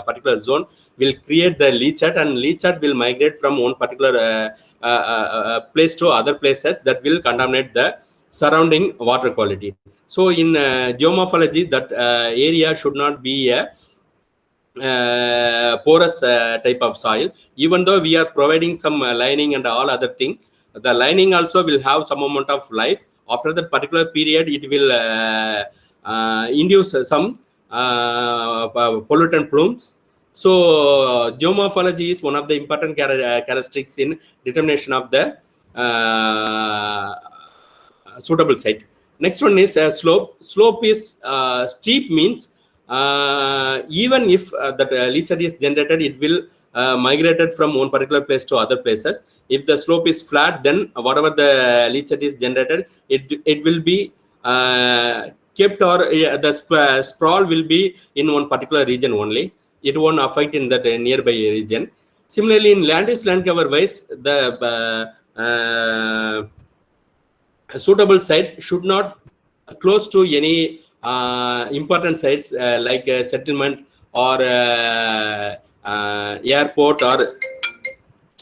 particular zone will create the leachate, and leachate will migrate from one particular place to other places that will contaminate the surrounding water quality. So in geomorphology, that area should not be a porous type of soil. Even though we are providing some lining and all other thing, the lining also will have some amount of life. After that particular period, it will induce some pollutant plumes. So geomorphology is one of the important characteristics in determination of the suitable site. Next one is slope. Slope is steep, means even if that leachate is generated, it will migrated from one particular place to other places. If the slope is flat, then whatever the leachate is generated, it will be kept, or the sprawl will be in one particular region only. It won't affect in that nearby region. Similarly, in land use, land cover wise, the suitable site should not close to any important sites like settlement or airport or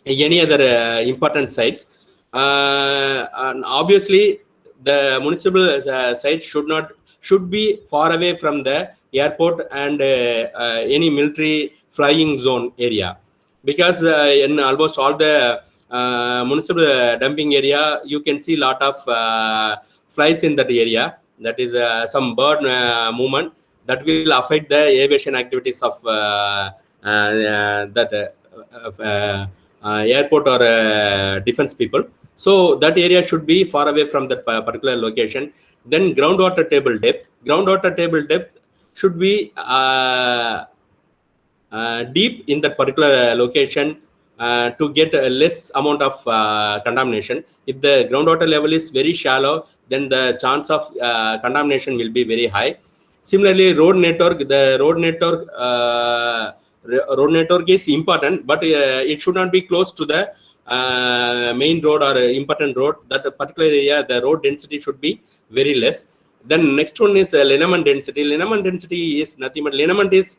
any other important sites. And obviously, the municipal site should be far away from the airport and any military flying zone area, because in almost all the municipal dumping area, you can see a lot of flies in that area. That is some bird movement that will affect the aviation activities of that airport or defense people. So that area should be far away from that particular location. Then groundwater table depth. Groundwater table depth should be deep in that particular location to get a less amount of contamination. If the groundwater level is very shallow, then the chance of contamination will be very high. Similarly, road network, the road network is important, but it should not be close to the main road or important road. That particular area, the road density should be very less. Then next one is lineament density. Lineament density is nothing but lineament is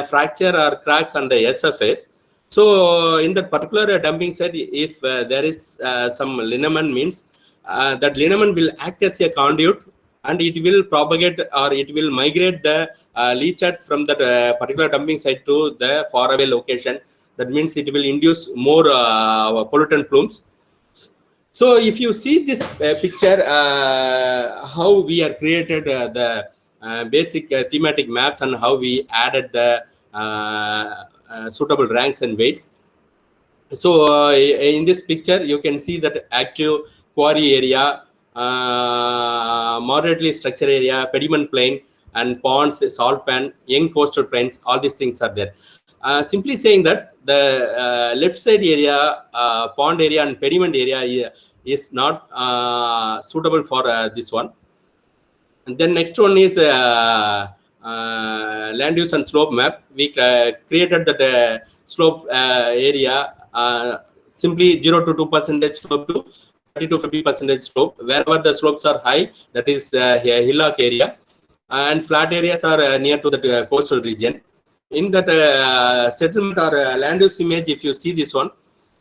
fracture or cracks on the surface. So in that particular dumping site, if there is some lineament, means that lineament will act as a conduit, and it will propagate or it will migrate the leachate from that particular dumping site to the faraway location. That means it will induce more pollutant plumes. So if you see this picture, how we are created the basic thematic maps and how we added the suitable ranks and weights. So in this picture, you can see that active quarry area, moderately structured area, pediment plain, and ponds, salt pan, young coastal plains, all these things are there. Simply saying that the left side area, pond area and pediment area is not suitable for this one. And then next one is land use and slope map. We created that slope area simply 0 to 2% slope to 30 to 50% slope. Wherever the slopes are high, that is hillock area, and flat areas are near to the coastal region. In that settlement or land use image, if you see this one,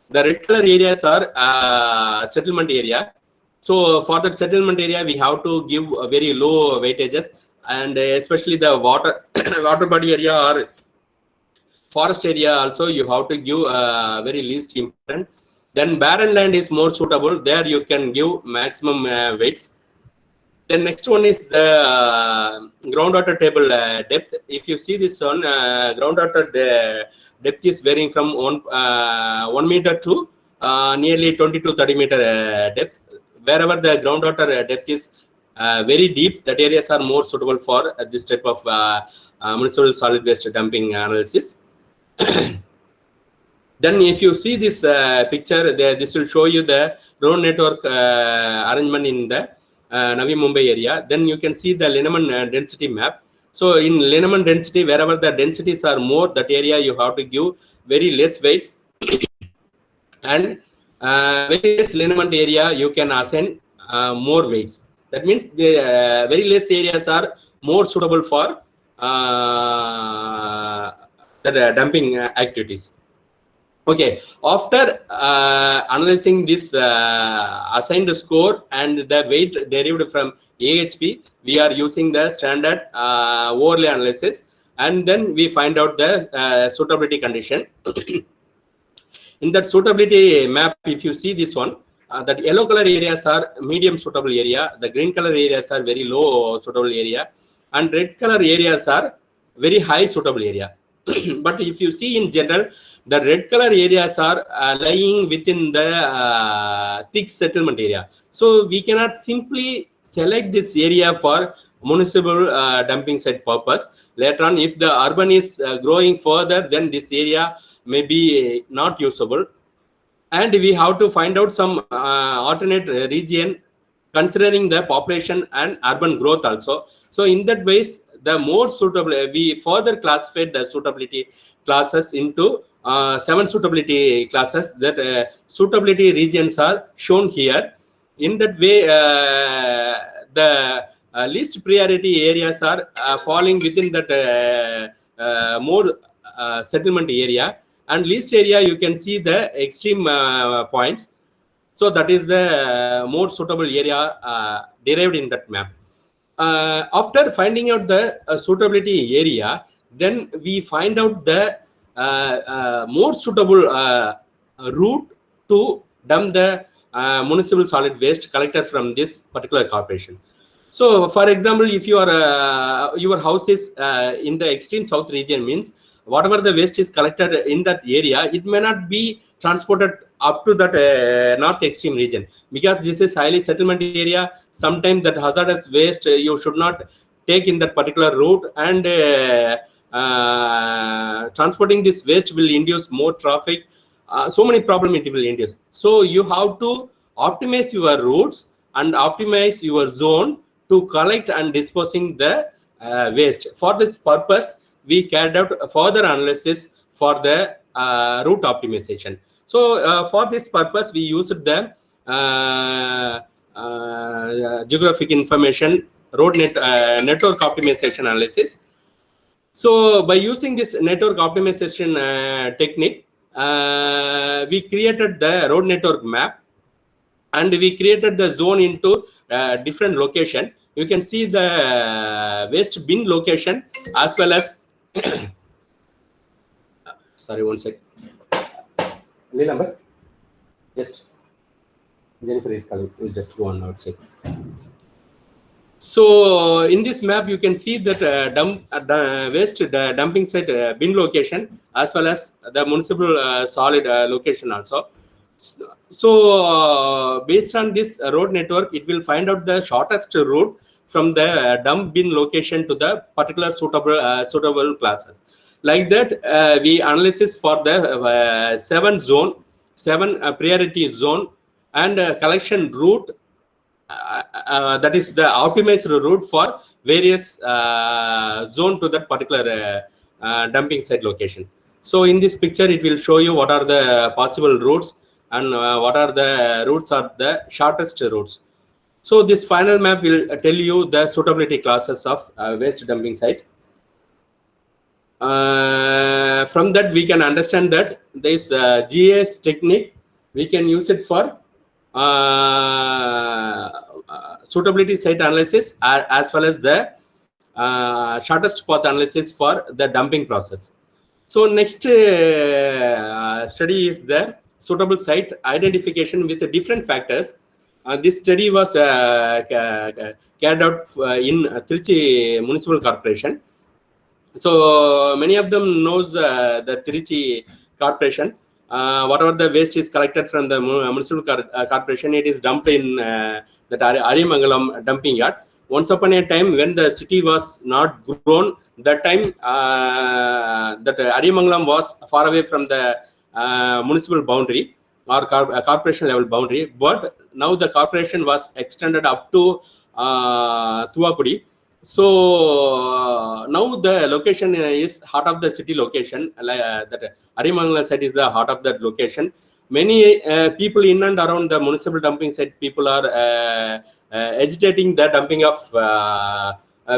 the red color areas are settlement area. So for that settlement area, we have to give very low weightages, and especially the water body area or forest area also you have to give very least important. Then barren land is more suitable. There you can give maximum weights. Then next one is the groundwater table depth. If you see this one, groundwater depth is varying from 1 meter to nearly 20 to 30 meter depth. Wherever the groundwater depth is very deep, that areas are more suitable for this type of municipal solid waste dumping analysis. Then if you see this picture, this will show you the road network arrangement in the Navi Mumbai area. Then you can see the lineament density map. So in lineament density, wherever the densities are more, that area you have to give very less weights. And very less lineament area, you can assign more weights. That means the very less areas are more suitable for the dumping activities. Okay, after analyzing this assigned score and the weight derived from AHP, we are using the standard overlay analysis, and then we find out the suitability condition. In that suitability map, if you see this one, that yellow color areas are medium suitable area, the green color areas are very low suitable area, and red color areas are very high suitable area. But if you see in general, the red color areas are lying within the thick settlement area. So we cannot simply select this area for municipal dumping site purpose. Later on, if the urban is growing further, then this area may be not usable. And we have to find out some alternate region considering the population and urban growth also. So in that ways, the more suitable, we further classified the suitability classes into 7 suitability classes. That suitability regions are shown here. In that way, the least priority areas are falling within that more settlement area, and least area you can see the extreme points. So that is the more suitable area derived in that map. After finding out the suitability area, then we find out the more suitable route to dump the municipal solid waste collected from this particular corporation. So for example, if you are your house is in the extreme south region, means whatever the waste is collected in that area, it may not be transported up to that north extreme region, because this is highly settlement area. Sometimes that hazardous waste you should not take in that particular route, and transporting this waste will induce more traffic. So many problems it will induce. So you have to optimize your routes and optimize your zone to collect and disposing the waste. For this purpose, we carried out further analysis for the route optimization. So for this purpose, we used the geographic information road network optimization analysis. So by using this network optimization technique, we created the road network map, and we created the zone into different location. You can see the waste bin location as well as sorry, one sec. Number, just Jennifer is calling. We'll just go on outside. So in this map, you can see that waste dumping site bin location as well as the municipal solid location also. So based on this road network, it will find out the shortest route from the dump bin location to the particular suitable classes. Like that, we analysis for the seven priority zone and collection route. That is the optimized route for various zone to that particular dumping site location. So in this picture, it will show you what are the possible routes and what are the routes are the shortest routes. So this final map will tell you the suitability classes of waste dumping site. From that, we can understand that this GIS technique, we can use it for suitability site analysis as well as the shortest path analysis for the dumping process. So next study is the suitable site identification with different factors. This study was carried out in Trichy Municipal Corporation. So many of them knows the Trichy Corporation. Whatever the waste is collected from the municipal corporation, it is dumped in that Arimangalam dumping yard. Once upon a time, when the city was not grown, that time that Arimangalam was far away from the municipal boundary or corporation level boundary. But now the corporation was extended up to Tuapudi. So now the location is heart of the city location. That Arimangalam site is the heart of that location. Many people in and around the municipal dumping site, people are agitating the dumping of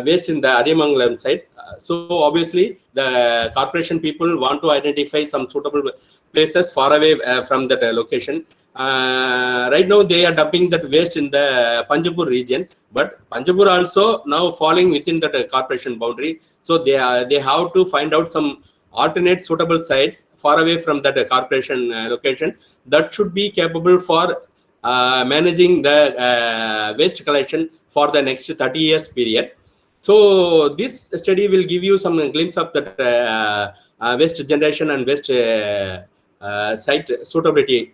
waste in the Arimangalam site. So obviously, the corporation people want to identify some suitable places far away from that location. Right now, they are dumping that waste in the Panjapur region, but Panjapur also now falling within that corporation boundary. So they have to find out some alternate suitable sites far away from that corporation location that should be capable for managing the waste collection for the next 30 years period. So this study will give you some glimpse of that waste generation and waste site suitability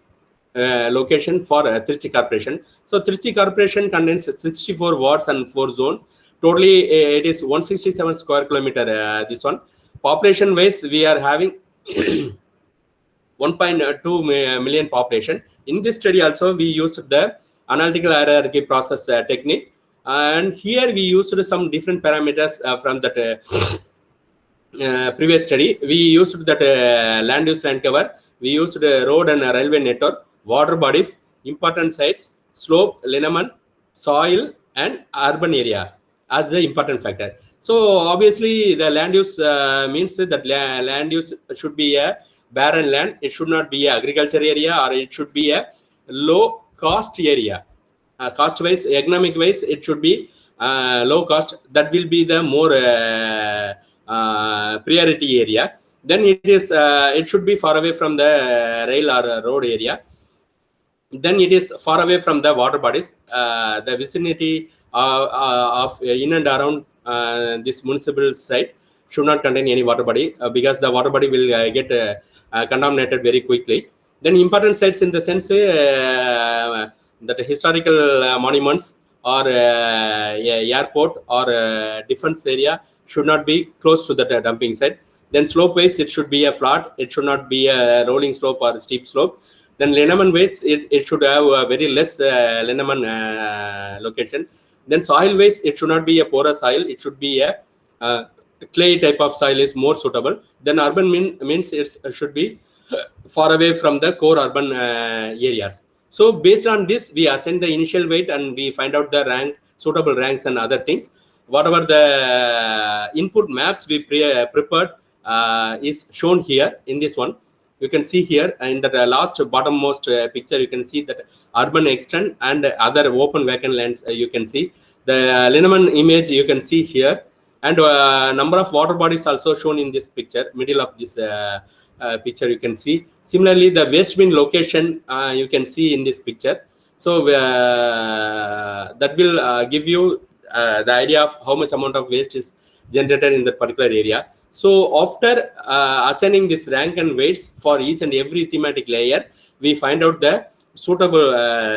location for Trichy Corporation. So Trichy Corporation contains 64 wards and 4 zones. Totally, it is 167 square kilometer. This one. Population wise, we are having 1.2 million population. In this study also, we used the analytical hierarchy process technique. And here we used some different parameters from that previous study. We used that land use land cover. We used road and railway network, water bodies, important sites, slope, lineament, soil, and urban area as the important factor. So obviously the land use means that land use should be a barren land. It should not be an agriculture area, or it should be a low cost area. Cost wise, economic wise, it should be low cost. That will be the more priority area. Then it should be far away from the rail or road area. Then it is far away from the water bodies. The vicinity of in and around this municipal site should not contain any water body because the water body will get contaminated very quickly. Then important sites in the sense that historical monuments or airport or defense area should not be close to the dumping site. Then slope wise, it should be a flat. It should not be a rolling slope or steep slope. Then lineament wise, it should have a very less lineament location. Then soil wise, it should not be a porous soil. It should be a clay type of soil is more suitable. Then urban means it should be far away from the core urban areas. So based on this, we assign the initial weight and we find out the rank, suitable ranks and other things. Whatever the input maps we prepared is shown here in this one. You can see here in the last bottommost picture, you can see that urban extent and other open vacant lands. You can see the lineament image you can see here, and number of water bodies also shown in this picture, middle of this picture you can see. Similarly, the waste bin location you can see in this picture. So that will give you the idea of how much amount of waste is generated in that particular area. So after assigning this rank and weights for each and every thematic layer, we find out the suitable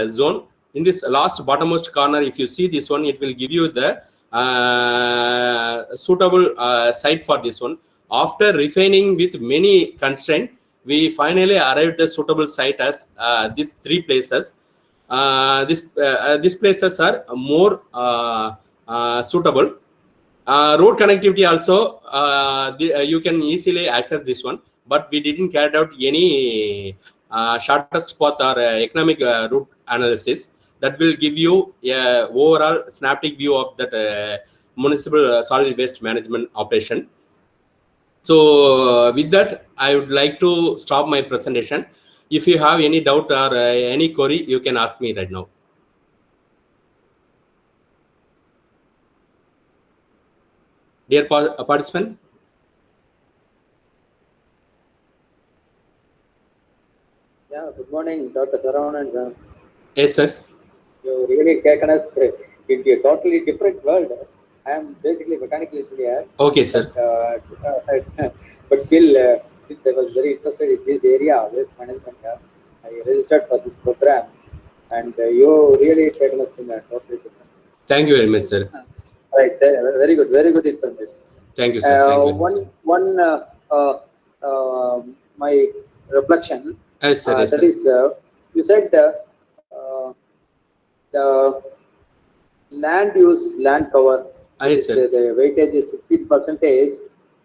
zone. In this last bottommost corner, if you see this one, it will give you the suitable site for this one. After refining with many constraints, we finally arrived at the suitable site as these three places. These places are more suitable. Road connectivity also, you can easily access this one, but we didn't carry out any shortest path or economic route analysis. That will give you a overall synaptic view of that municipal solid waste management operation. So with that, I would like to stop my presentation. If you have any doubt or any query, you can ask me right now. Dear participant. Yeah, good morning, Dr. Saravanan. Yes, sir. You really taken us into a totally different world. I am basically mechanical engineer. Okay, sir. But still, since I was very interested in this area, waste management, I registered for this program, and you really taken us in a totally different. Thank you very much, sir. Right, very good information. Thank you, sir. Thank you. My reflection. Yes, sir. Yes, that sir. is, you said the land cover. Yes, sir. The weightage is 16%,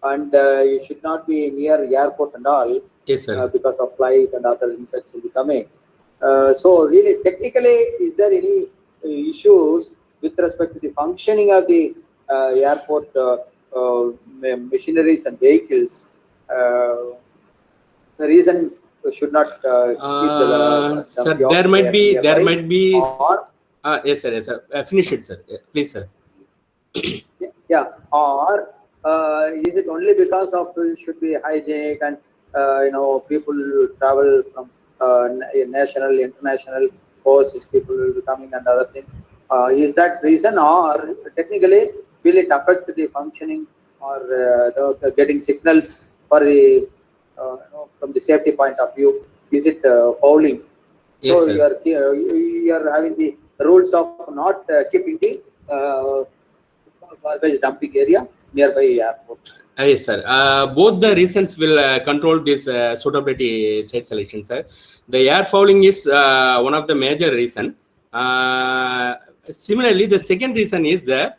and you should not be near airport and all. Yes, sir. Because of flies and other insects will be coming. So really, technically, is there any issues with respect to the functioning of the airport machineries and vehicles? The reason should not keep the sir, there might be. Yes, sir. Yes, sir. Finish it, sir. Please, sir. Yeah. Or is it only because of should be hygienic and people travel from national, international courses, people will be coming and other things. Is that reason, or technically will it affect the functioning or the getting signals for the from the safety point of view? Is it fouling? Yes, so sir. you are having the rules of not keeping the garbage dumping area nearby airport. Yes, sir. Both the reasons will control this suitability site selection, sir. The air fouling is one of the major reason. Similarly, the second reason is that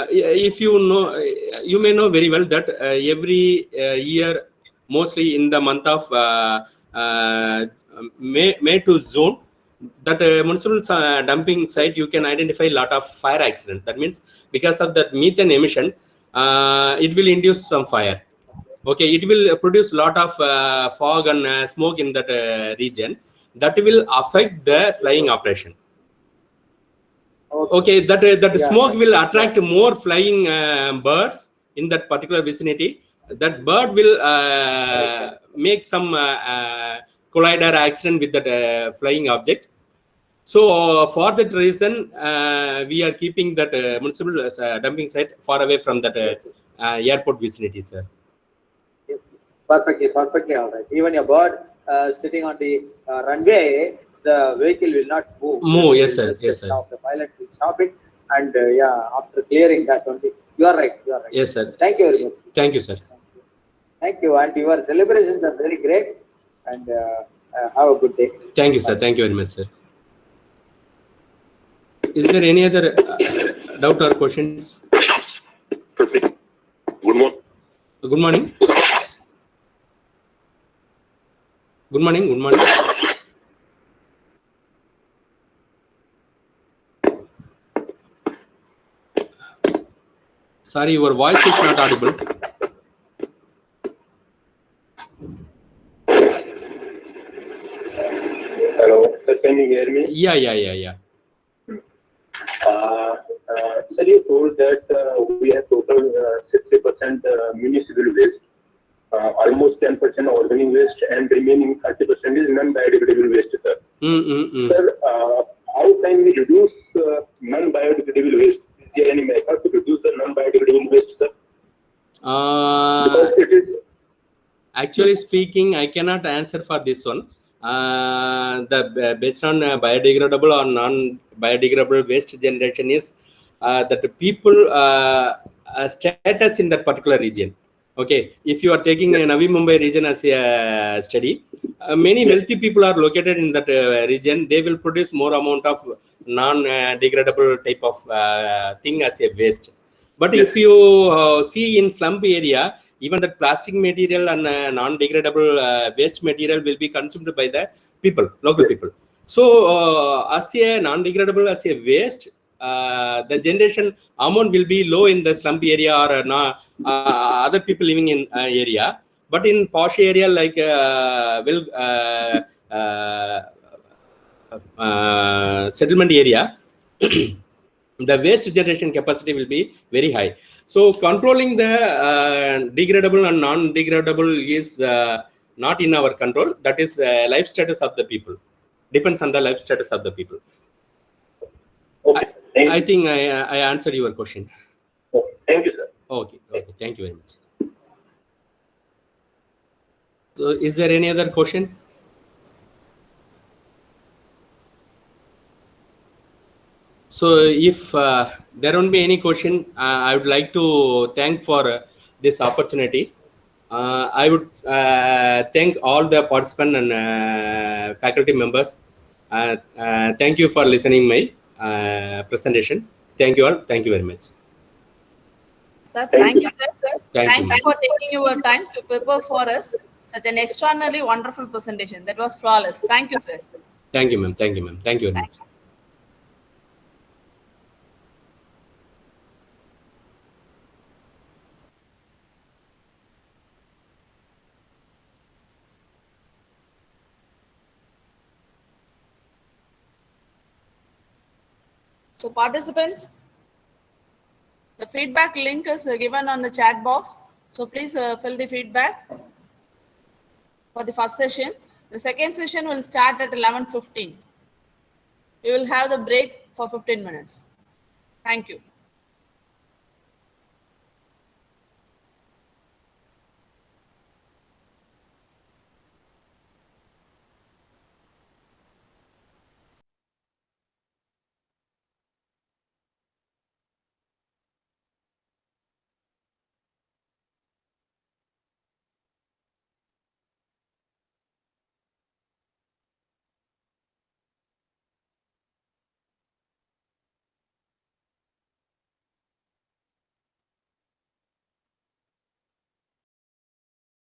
if you know, you may know very well that every year, mostly in the month of May to June, that municipal dumping site, you can identify a lot of fire accidents. That means because of that methane emission, it will induce some fire. Okay, it will produce a lot of fog and smoke in that region. That will affect the flying operation. Okay, that smoke will attract more flying birds in that particular vicinity. That bird will make some collider accident with that flying object. So for that reason, we are keeping that municipal dumping site far away from that airport vicinity, sir. Perfectly all right. Even a bird sitting on the runway the vehicle will not move. Move, yes, It will sir. just Yes, sir. stop. The pilot will stop it, and after clearing that only, you are right. You are right. Yes, sir. Thank you very much. Thank you, sir. Thank you, and your celebrations are very great. And have a good day. Thank you, sir. Thank you very much, sir. Is there any other doubt or questions? Perfect. Good morning. Good morning. Good morning. Good morning. Sorry, your voice is not audible. Hello, sir, can you hear me? Yeah. Sir, you told that we have total 60% municipal waste, almost 10% organic waste, and remaining 30% is non-biodegradable waste, sir. Sir, how can we reduce non-biodegradable waste? Is there any method to reduce the non-biodegradable waste, sir? Because it is Actually speaking, I cannot answer for this one. Based on biodegradable or non-biodegradable waste generation is that the people status in that particular region. Okay, if you are taking Navi Mumbai region as a study, many wealthy people are located in that region. They will produce more amount of non-degradable type of thing as a waste. But if you see in slum area, even the plastic material and non-degradable waste material will be consumed by the people, local people. So as a non-degradable as a waste, the generation amount will be low in the slum area or other people living in area. But in posh area like settlement area, the waste generation capacity will be very high. So controlling the degradable and non-degradable is not in our control. That is life status of the people. Depends on the life status of the people. okay. Thank you. I think I answered your question. Okay. Thank you, sir. Okay. Thank you very much. So is there any other question? So if there won't be any question, I would like to thank for this opportunity. I would thank all the participants and faculty members. Thank you for listening my presentation. Thank you all. Thank you very much. Sir, Thank thank you. you, sir. Thank Thank you. you for taking your time to prepare for us such an extraordinarily wonderful presentation. That was flawless. Thank you, sir. Thank you, ma'am. Thank you, ma'am. Thank you very much. So participants, the feedback link is given on the chat box. So please fill the feedback for the first session. The second session will start at 11:15. We will have the break for 15 minutes. Thank you.